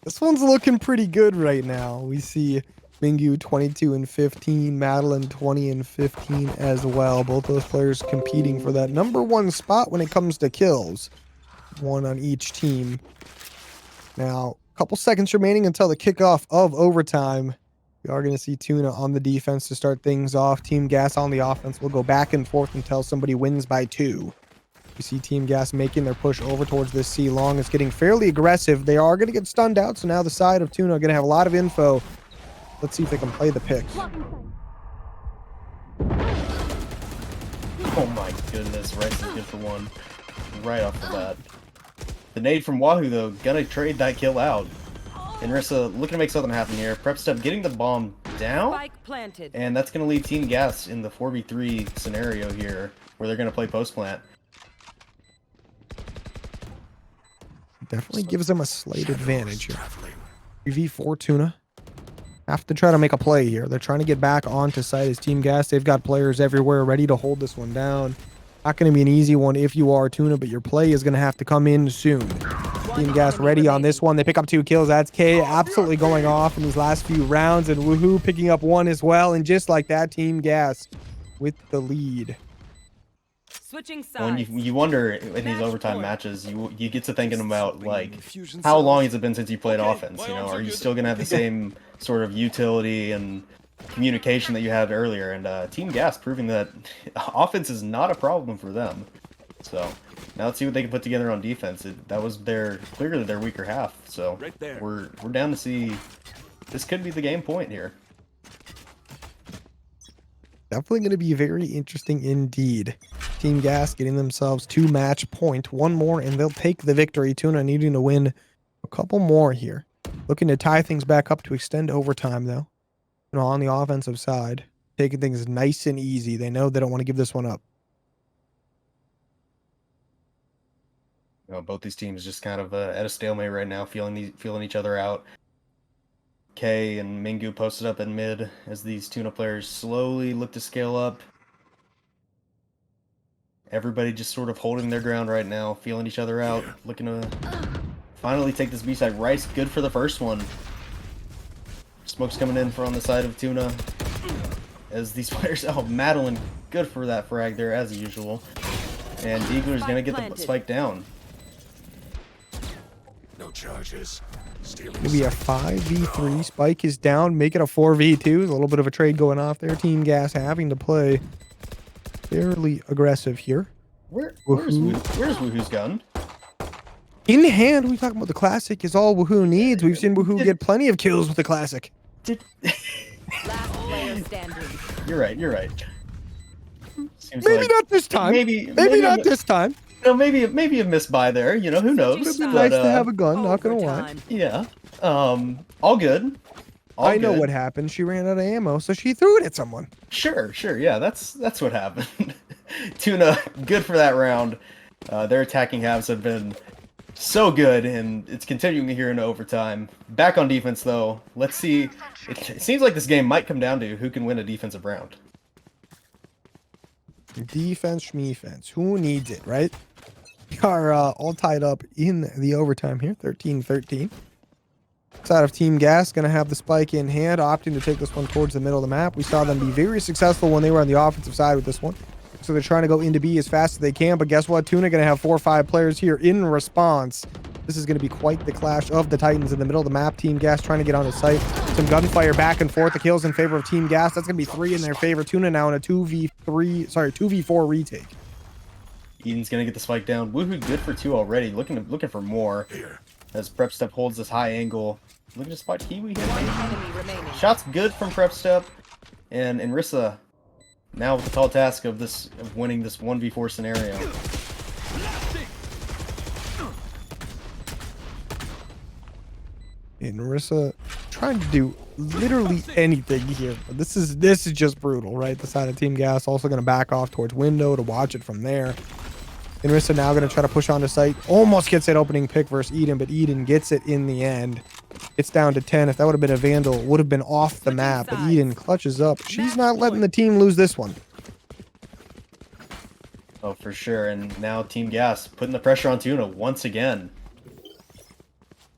this one's looking pretty good right now. We see Mingu 22-15, Madeline 20-15 as well. Both those players competing for that #1 spot when it comes to kills. 1 on each team. Now, a couple seconds remaining until the kickoff of overtime. We are going to see Tuna on the defense to start things off. Team Gas on the offense will go back and forth until somebody wins by 2. We see Team Gas making their push over towards this C long. It's getting fairly aggressive. They are going to get stunned out, so now the side of Tuna are going to have a lot of info. Let's see if they can play the picks. Oh my goodness, Rice is good for 1 right off the bat. The nade from Wahoo, though, gonna trade that kill out. And Rissa looking to make something happen here. Prep Step getting the bomb down. And that's gonna leave Team Gas in the 4v3 scenario here, where they're gonna play post plant. Definitely gives them a slight advantage here. 3v4 Tuna. Have to try to make a play here. They're trying to get back onto site as Team Gas. They've got players everywhere ready to hold this one down. Not going to be an easy one if you are Tuna, but your play is going to have to come in soon. Team Gas ready on this one. They pick up 2 kills. That's K absolutely going off in these last few rounds. And Woohoo picking up 1 as well. And just like that, Team Gas with the lead. Switching sides. When you wonder in these overtime matches, you get to thinking about like how long has it been since you played offense? You know, are you still gonna have the same sort of utility and communication that you had earlier? And Team Gas proving that offense is not a problem for them. So now let's see what they can put together on defense. That was clearly their weaker half. So we're down to see. This could be the game point here. Definitely going to be very interesting indeed. Team Gas getting themselves 2 match point. 1 more and they'll take the victory. TUNA needing to win a couple more here. Looking to tie things back up to extend overtime though. You know, on the offensive side. Taking things nice and easy. They know they don't want to give this one up. You know, both these teams just kind of at a stalemate right now, feeling each other out. K and Mingu posted up in mid as these TUNA players slowly look to scale up. Everybody just sort of holding their ground right now, feeling each other out, looking to finally take this B side. Rice, good for the first one. Smoke's coming in on the side of TUNA. As these players, oh, Madeline, good for that frag there as usual. And Deagler's gonna get the spike down. No charges. Gonna be a 5v3. Spike is down. Make it a 4v2. There's a little bit of a trade going off there. Team Gas having to play fairly aggressive here. Where's Woohoo's gun? In hand, we talking about the classic is all Woohoo needs. We've seen Woohoo get plenty of kills with the classic. Last player standing. You're right. Seems Maybe like, not this time. Maybe not this time. No, maybe a miss-buy there. You know, who knows? Would have been nice to have a gun, not gonna lie. Yeah. All good. I know what happened. She ran out of ammo, so she threw it at someone. Sure. Yeah, that's what happened. TUNA, good for that round. Their attacking halves have been so good, and it's continuing here into overtime. Back on defense, though. Let's see. It seems like this game might come down to who can win a defensive round. Defense, schmefense. Who needs it, right? We are all tied up in the overtime here, 13-13. Side of Team Gas going to have the spike in hand, opting to take this one towards the middle of the map. We saw them be very successful when they were on the offensive side with this one. So they're trying to go into B as fast as they can, but guess what? TUNA going to have 4 or 5 players here in response. This is going to be quite the clash of the Titans in the middle of the map. Team Gas trying to get on his site. Some gunfire back and forth. The kills in favor of Team Gas. That's going to be 3 in their favor. TUNA now in a 2v4 retake. Eden's going to get the spike down. Woohoo good for 2 already. Looking for more. As Prep Step holds this high angle. Looking to spot Kiwi here. Shots good from Prep Step. And Rissa now with the tall task of winning this 1v4 scenario. And Rissa trying to do literally anything here. But this is just brutal, right? The side of Team Gas also going to back off towards window to watch it from there. And Rissa now going to try to push onto site. Almost gets that opening pick versus Eden, but Eden gets it in the end. It's down to 10. If that would have been a Vandal, it would have been off the map. But Eden clutches up. She's not letting the team lose this one. Oh, for sure. And now Team Gas putting the pressure on TUNA once again.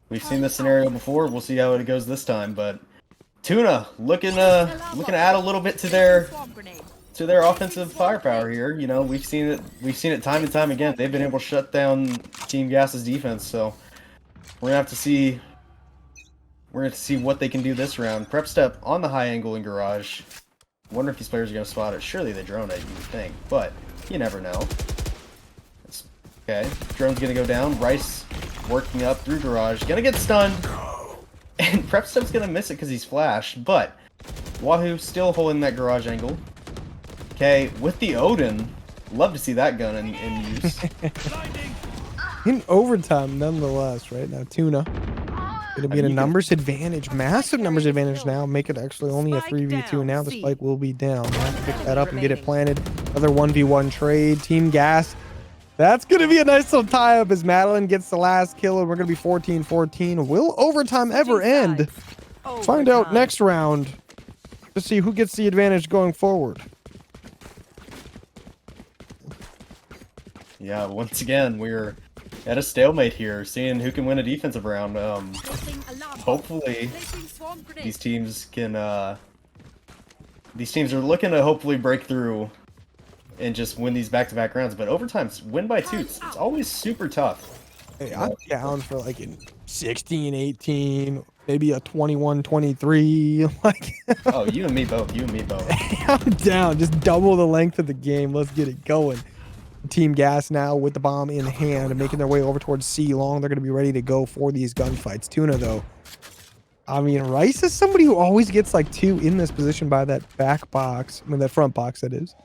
We've seen this scenario before. We'll see how it goes this time. But TUNA looking to add a little bit to their offensive firepower here. You know, we've seen it time and time again. They've been able to shut down Team Gas's defense. So we're gonna have to see. We're going to see what they can do this round. Prep Step on the high angle in garage. Wonder if these players are going to spot it. Surely they drone it, you would think. But you never know. Okay, drone's going to go down. Rice working up through garage. Going to get stunned. And Prep Step's going to miss it because he's flashed. But Wahoo still holding that garage angle. Okay, with the Odin. Love to see that gun in use. In overtime, nonetheless, right? Now, TUNA going to be in a numbers advantage. Massive numbers advantage now. Make it actually only a 3v2. Now the spike will be down. We'll have to pick that up and get it planted. Another 1v1 trade. Team Gas. That's going to be a nice little tie-up as Madeline gets the last kill, and we're going to be 14-14. Will overtime ever end? Find out next round to see who gets the advantage going forward. Yeah, once again, we're at a stalemate here, seeing who can win a defensive round. Hopefully these teams can these teams are looking to hopefully break through and just win these back-to-back rounds, but overtime's win by 2. It's always super tough. Hey, I'm down for like a 16-18, maybe a 21-23. Like, Oh, you and me both. You and me both. I'm down. Just double the length of the game. Let's get it going. Team Gas now with the bomb in hand and making their way over towards C long. They're going to be ready to go for these gunfights. Tuna, though. I mean, Rice is somebody who always gets like 2 in this position by that back box. I mean, that front box, that is.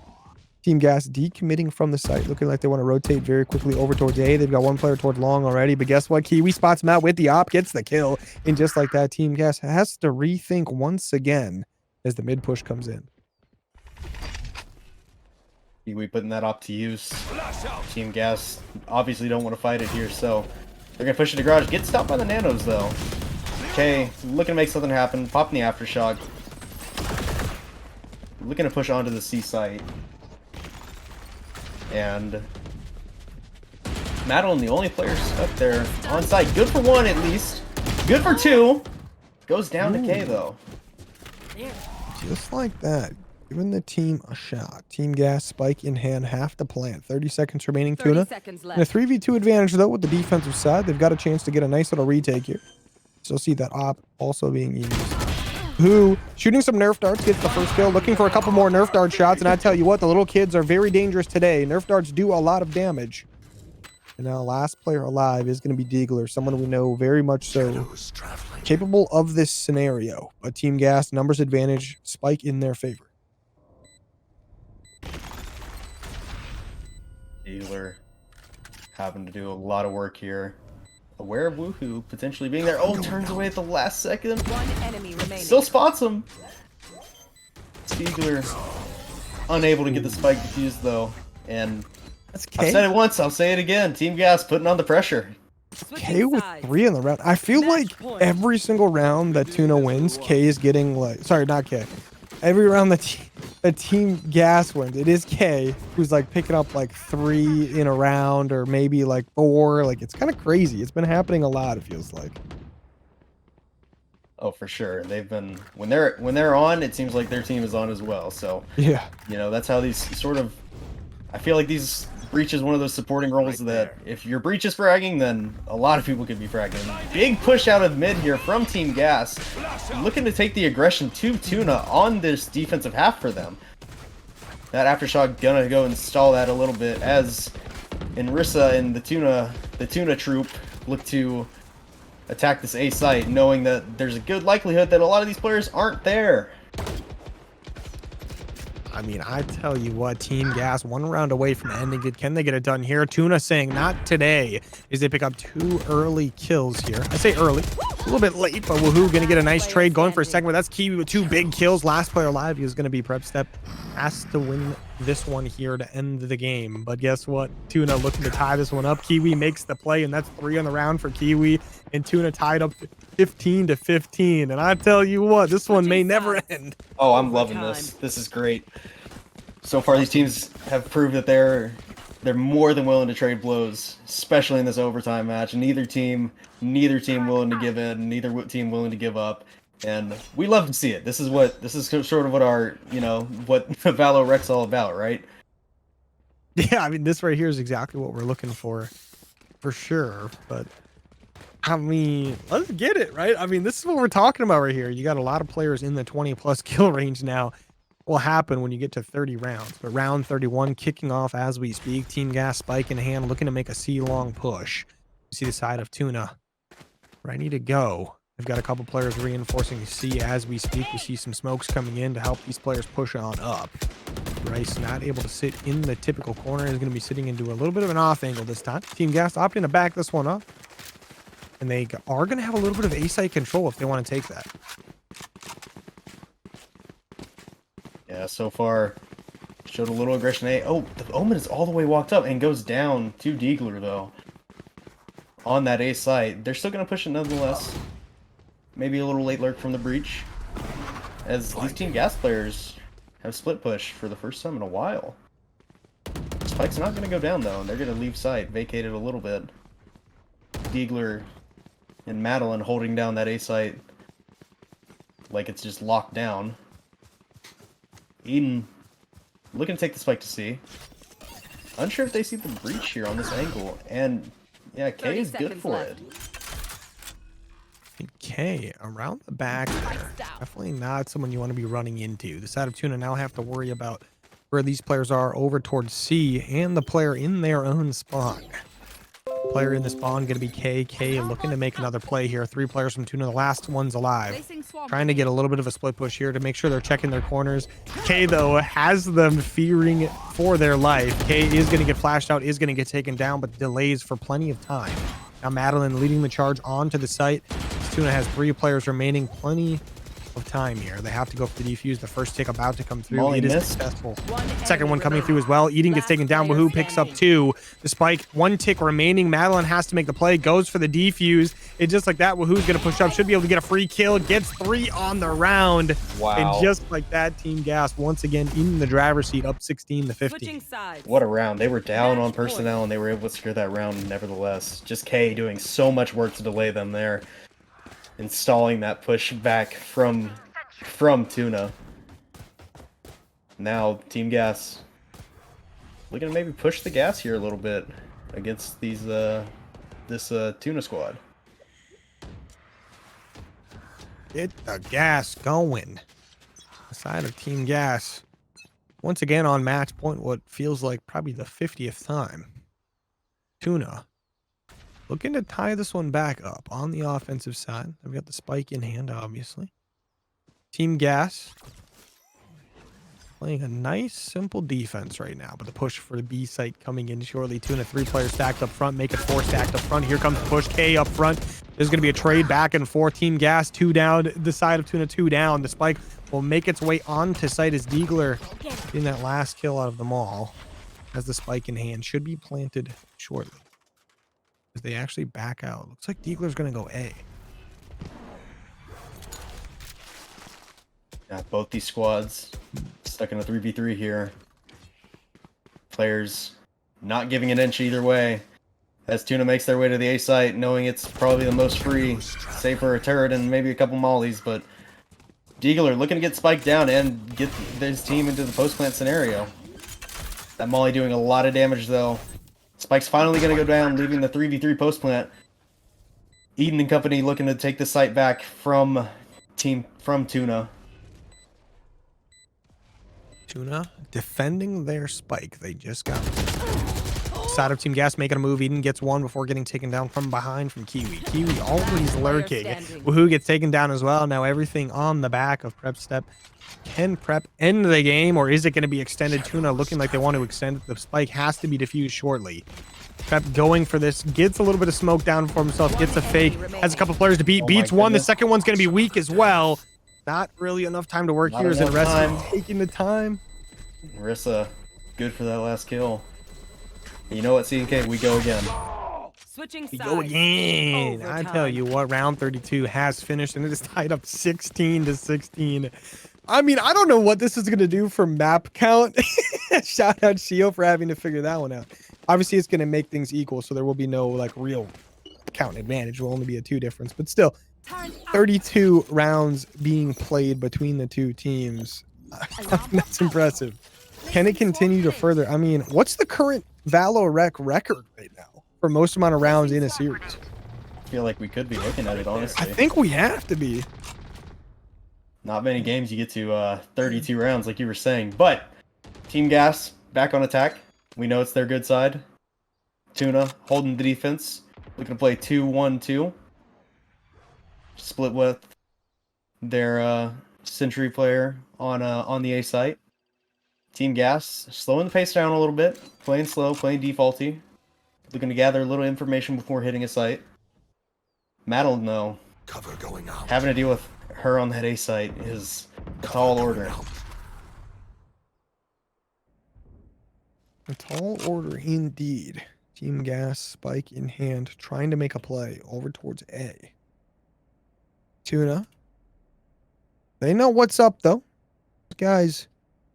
Team Gas decommitting from the site, looking like they want to rotate very quickly over towards A. They've got 1 player towards long already, but guess what? Kiwi spots him out with the op, gets the kill. And just like that, Team Gas has to rethink once again as the mid push comes in. Kiwi putting that op to use. Team Gas obviously don't want to fight it here, so they're going to push it to garage. Get stopped by the nanos, though. Okay, looking to make something happen. Popping the aftershock. Looking to push onto the C site. And Madeline, the only player stuck there on site. Good for 1 at least. Good for 2. Goes down to K though. Just like that. Giving the team a shot. Team Gas, spike in hand, half the plant. 30 seconds remaining, 30 Tuna. seconds And a left. 3v2 advantage though with the defensive side. They've got a chance to get a nice little retake here. Still see that op also being used. Who shooting some Nerf darts, gets the first kill, looking for a couple more Nerf dart shots, and I tell you what, the little kids are very dangerous today. Nerf darts do a lot of damage. And now last player alive is going to be Diegler, someone we know very much so Shadows traveling. capable of this scenario. A Team Gas numbers advantage, spike in their favor. Dealer having to do a lot of work here. Aware of Woohoo potentially being there. Oh, turns away at the last second. 1 enemy remaining. Still spots him. Spiegler unable to get the spike defused though. And That's I've said it once, I'll say it again. Team Gas putting on the pressure. K with 3 in the round. I feel like every single round that Tuna wins, K is getting like, sorry, not K. Every round that Team Gas wins, it is K who's like picking up like 3 in a round or maybe like 4. Like, it's kind of crazy. It's been happening a lot, it feels like. Oh, for sure. They've been when they're on, it seems like their team is on as well. So Yeah. you know, that's how these sort of, I feel like these Breach is one of those supporting roles that if your Breach is fragging, then a lot of people could be fragging. Big push out of mid here from Team Gas, looking to take the aggression to Tuna on this defensive half for them. That aftershock gonna go install that a little bit as Inrissa and the Tuna troop look to attack this A site, knowing that there's a good likelihood that a lot of these players aren't there. I mean, I tell you what, Team Gas 1 round away from ending it. Can they get it done here? Tuna saying not today as they pick up 2 early kills here. I say early, a little bit late, but Woohoo gonna get a nice trade going for a second. But that's Kiwi with 2 big kills. Last player alive is gonna be Prep Step. Has to win this one here to end the game. But guess what? Tuna looking to tie this one up. Kiwi makes the play, and that's 3 on the round for Kiwi. And Tuna tied up 15-15. And I tell you what, this one may never end. Oh, I'm loving this. This is great. So far, these teams have proved that they're more than willing to trade blows, especially in this overtime match. Neither team willing to give in, neither team willing to give up, and we love to see it. This is sort of what our, you know, what ValoRec's all about, right? Yeah, I mean, this right here is exactly what we're looking for sure. But I mean, let's get it, right? I mean, this is what we're talking about right here. You got a lot of players in the 20+ kill range now. Will happen when you get to 30 rounds. But round 31 kicking off as we speak. Team Gas spike in hand, looking to make a C-long push. You see the side of Tuna ready to go. They've got a couple players reinforcing C as we speak. We see some smokes coming in to help these players push on up. Rice not able to sit in the typical corner. Is going to be sitting into a little bit of an off angle this time. Team Gas opting to back this one up. And they are going to have a little bit of A-site control if they want to take that. Yeah, so far showed a little aggression. Oh, the Omen is all the way walked up and goes down to Diegler though. On that A site, they're still gonna push it nonetheless. Maybe a little late lurk from the Breach, as these Team Gas players have split push for the first time in a while. Spike's not gonna go down though, and they're gonna leave site, vacate it a little bit. Diegler and Madeline holding down that A site like it's just locked down. Eden looking to take the spike to C. Unsure if they see the breach here on this angle, and yeah, K is good for it. K around the back there. Definitely not someone you want to be running into. The side of Tuna now have to worry about where these players are over towards C and the player in their own spawn. Player in the spawn going to be K. K looking to make another play here. 3 players from Tuna, the last one's alive. Trying to get a little bit of a split push here to make sure they're checking their corners. K, though, has them fearing for their life. K is going to get flashed out, is going to get taken down, but delays for plenty of time. Now Madeline leading the charge onto the site. Tuna has 3 players remaining. Plenty of time here. They have to go for the defuse. The first tick about to come through. Molly it is missed. successful. Second one coming through as well. Eden gets taken down. Woohoo picks up 2. The spike, 1 tick remaining. Madeline has to make the play. Goes for the defuse. And just like that, Woohoo's going to push up. Should be able to get a free kill. Gets 3 on the round. Wow. And just like that, Team Gas once again in the driver's seat, up 16-50. What a round. They were down on personnel and they were able to secure that round nevertheless. Just K doing so much work to delay them there. Installing that push back from Tuna. Now Team Gas looking to maybe push the gas here a little bit against these this Tuna squad. Get the gas going. The side of Team Gas once again on match point, what feels like probably the 50th time. Tuna looking to tie this one back up on the offensive side. They've got the spike in hand, obviously. Team Gas playing a nice, simple defense right now, but the push for the B site coming in shortly. Tuna 3 players stacked up front, make it 4 stacked up front. Here comes the push. K up front. There's going to be a trade back and forth. Team Gas 2 down. The side of Tuna 2 down. The spike will make its way onto site as Diegler getting that last kill out of them all. As the spike in hand should be planted shortly. As they actually back out. Looks like Diegler's going to go A. Yeah, both these squads stuck in a 3v3 here. Players not giving an inch either way. As Tuna makes their way to the A site, knowing it's probably the most free, save for a turret and maybe a couple mollies, but Diegler looking to get spiked down and get his team into the post-plant scenario. That molly doing a lot of damage though. Spike's finally going to go down, leaving the 3v3 post-plant. Eden and company looking to take the site back from Tuna. Tuna defending their spike. They just got side of Team Gas making a move. Eden gets 1 before getting taken down from behind from Kiwi. Kiwi always lurking. Woohoo gets taken down as well. Now everything on the back of Prep Step. Can Prep end the game, or is it going to be extended? Tuna looking like they want to extend it. The spike has to be defused shortly. Prep going for this. Gets a little bit of smoke down for himself. Gets a fake. Has a couple players to beat. Beats 1. The second one's going to be weak as well. Not really enough time to work here. Is it Ressa taking the time? Ressa, good for that last kill. You know what, CNK? We go again. We go again. I tell you what, round 32 has finished, and it is tied up 16-16. I mean, I don't know what this is going to do for map count. Shout out Shio for having to figure that one out. Obviously, it's going to make things equal, so there will be no like real count advantage. It will only be a 2 difference, but still, 32 rounds being played between the 2 teams. That's impressive. Can it continue to further? I mean, what's the current ValoRec record right now for most amount of rounds in a series? I feel like we could be looking at it, honestly. I think we have to be. Not many games you get to 32 rounds, like you were saying. But Team Gas back on attack. We know it's their good side. Tuna holding the defense. Looking to play 2-1-2. Split with their Sentry player on the A site. Team Gas slowing the pace down a little bit. Playing slow, playing defaulty. Looking to gather a little information before hitting a site. Madeline, though, Cover going out. having to deal with her on that A site is a tall order. A tall order indeed. Team Gas, spike in hand, trying to make a play over towards A. Tuna. They know what's up, though. Guys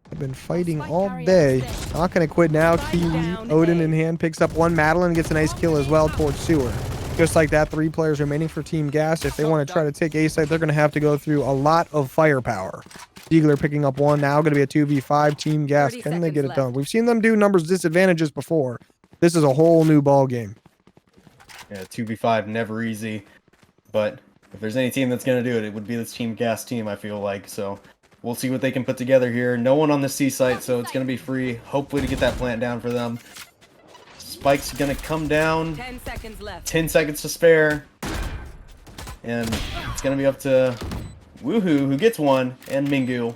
have been fighting all day. Not going to quit now. Kiwi, Odin in hand, picks up 1. Madeline gets a nice kill as well towards Sewer. Just like that, 3 players remaining for Team Gas. If they want to try to take A site, they're going to have to go through a lot of firepower. Ziegler picking up 1 now, going to be a 2v5. Team Gas, can they get it done? We've seen them do numbers disadvantages before. This is a whole new ball game. Yeah, 2v5, never easy. But if there's any team that's going to do it, it would be this Team Gas team, I feel like. So we'll see what they can put together here. No one on the C site, so it's going to be free. Hopefully to get that plant down for them. Spike's going to come down. 10 seconds left. 10 seconds to spare. And it's going to be up to Woohoo, who gets 1, and Mingu.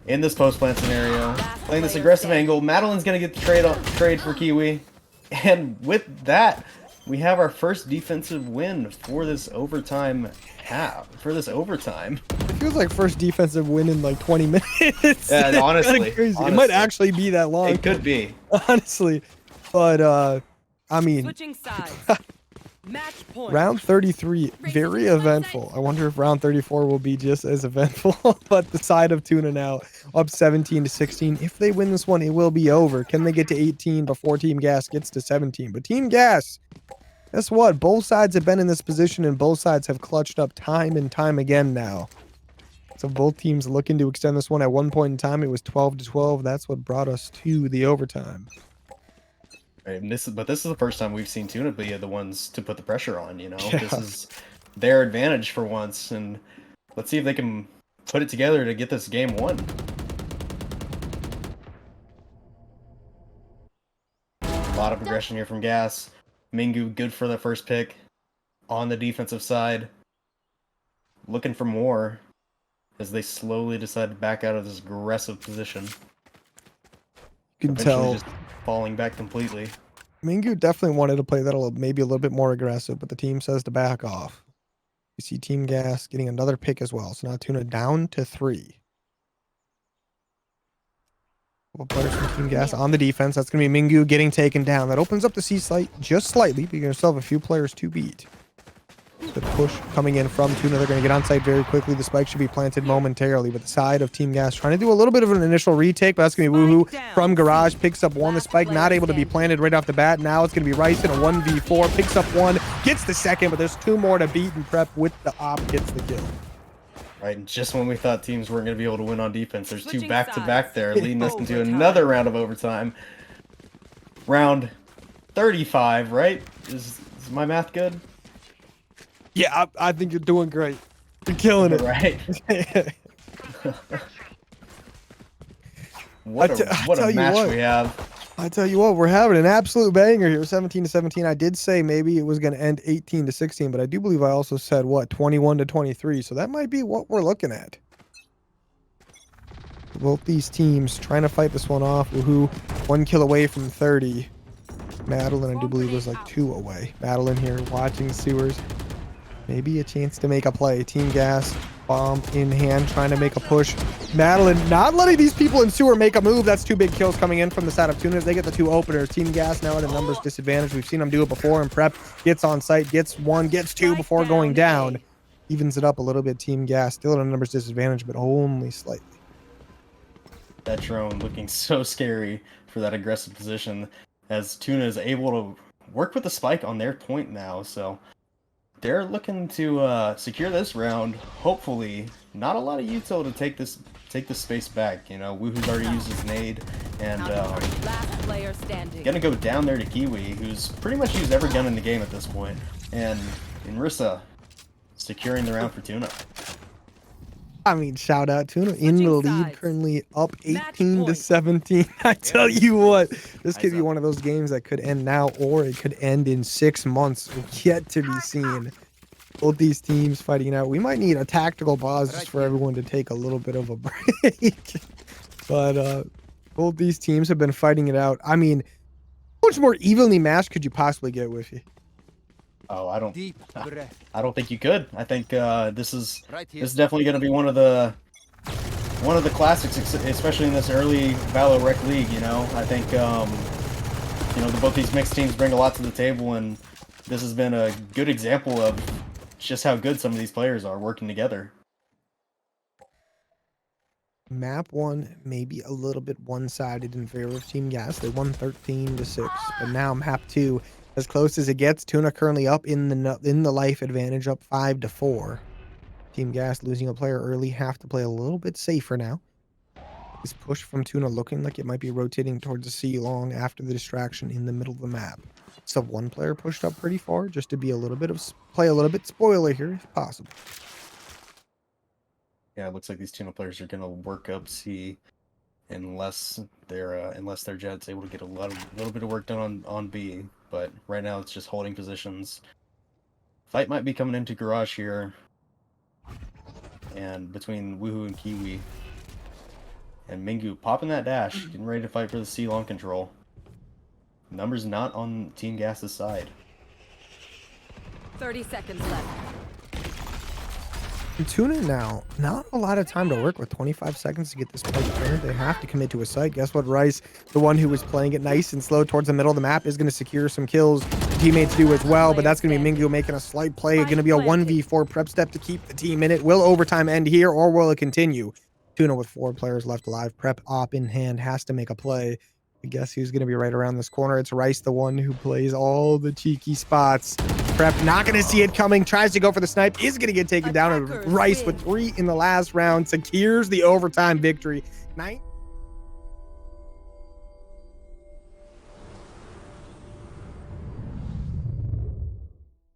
In this post-plant scenario. Playing this aggressive angle. Madeline's going to get the trade for Kiwi. And with that, we have our first defensive win for this overtime half. It feels like first defensive win in like 20 minutes. Yeah, honestly. It might actually be that long. It could be. Honestly. But, I mean, Switching sides. Match point. round 33, very eventful. I wonder if round 34 will be just as eventful. But the side of Tuna now up 17-16. If they win this one, it will be over. Can they get to 18 before Team Gas gets to 17? But Team Gas, guess what? Both sides have been in this position, and both sides have clutched up time and time again now. So both teams looking to extend this one. At one point in time, it was 12-12. That's what brought us to the overtime. Right, and this is the first time we've seen Tuna be the ones to put the pressure on, you know. Yeah. This is their advantage for once, and let's see if they can put it together to get this game won. A lot of aggression here from Gas. Mingu good for the first pick on the defensive side. Looking for more as they slowly decide to back out of this aggressive position. You can Eventually tell just falling back completely. Mingu definitely wanted to play that maybe a little bit more aggressive, but the team says to back off. You see Team Gas getting another pick as well. So now Tuna down to 3. Couple players from Team Gas on the defense. That's going to be Mingu getting taken down. That opens up the C site just slightly, but you're going to still have a few players to beat. The push coming in from Tuna. They're going to get on site very quickly. The spike should be planted momentarily, but the side of Team Gas trying to do a little bit of an initial retake, but that's going to be Woohoo from Garage. Picks up 1. The spike not able to be planted right off the bat. Now it's going to be Rice in a 1v4. Picks up 1. Gets the second, but there's 2 more to beat, and Prep with the op gets the kill. Right, and just when we thought teams weren't going to be able to win on defense, there's 2 back-to-back there, leading us into another round of overtime. Round 35, right? Is my math good? Yeah, I think you're doing great. You're killing it. Right. What a match we have. I tell you what, we're having an absolute banger here. 17-17. I did say maybe it was going to end 18-16, but I do believe I also said, what, 21-23. So that might be what we're looking at. Both these teams trying to fight this one off. Woohoo, 1 kill away from 30. Madeline, I do believe, was like 2 away. Madeline here watching sewers. Maybe a chance to make a play. Team Gas, bomb in hand, trying to make a push. Madeline not letting these people in sewer make a move. That's 2 big kills coming in from the side of Tuna. They get the 2 openers. Team Gas now at a numbers disadvantage. We've seen them do it before, and Prep gets on site, gets 1, gets 2 before going down. Evens it up a little bit. Team Gas still at a numbers disadvantage, but only slightly. That drone looking so scary for that aggressive position, as Tuna is able to work with the spike on their point now, so they're looking to secure this round. Hopefully, not a lot of util to take this space back. You know, Woohoo's already used his nade, and Last player standing. gonna go down there to Kiwi, who's pretty much used every gun in the game at this point, and Inrissa securing the round for Tuna. I mean, shout out Tuna in the lead, currently up 18-17. I tell you what, this could be one of those games that could end now, or it could end in 6 months. Yet to be seen. Both these teams fighting it out. We might need a tactical pause just for everyone to take a little bit of a break. But both these teams have been fighting it out. I mean, how much more evenly matched could you possibly get with you? Oh, I don't Deep breath. I don't think you could. I think this is Right here. this is definitely going to be one of the classics, especially in this early ValoRec league. You know, I think you know, both these mixed teams bring a lot to the table, and this has been a good example of just how good some of these players are working together. Map 1 maybe a little bit one-sided in favor of Team Gas. They won 13-6, but now map 2 as close as it gets. Tuna currently up in the life advantage, up 5-4. Team Gas losing a player early, have to play a little bit safer now. This push from Tuna looking like it might be rotating towards the C long after the distraction in the middle of the map. Sub 1 player pushed up pretty far just to be a little bit of play a little bit spoiler here if possible. Yeah, it looks like these Tuna players are gonna work up C unless their Jet's able to get a little bit of work done on B. But right now it's just holding positions. Fight might be coming into garage here, and between Woohoo and Kiwi, and Mingu popping that dash, getting ready to fight for the C long control. Numbers not on Team Gas's side. 30 seconds left. And Tuna now, not a lot of time to work with. 25 seconds to get this play cleared. They have to commit to a site. Guess what? Rice, the one who was playing it nice and slow towards the middle of the map, is going to secure some kills. Teammates do as well, but that's going to be Mingu making a slight play. Going to be a 1v4 prep step to keep the team in it. Will overtime end here, or will it continue? Tuna with 4 players left alive. Prep op in hand has to make a play. I guess who's going to be right around this corner? It's Rice, the one who plays all the cheeky spots. Prep not going to see it coming. Tries to go for the snipe. Is going to get taken down. And Rice with 3 in the last round secures the overtime victory.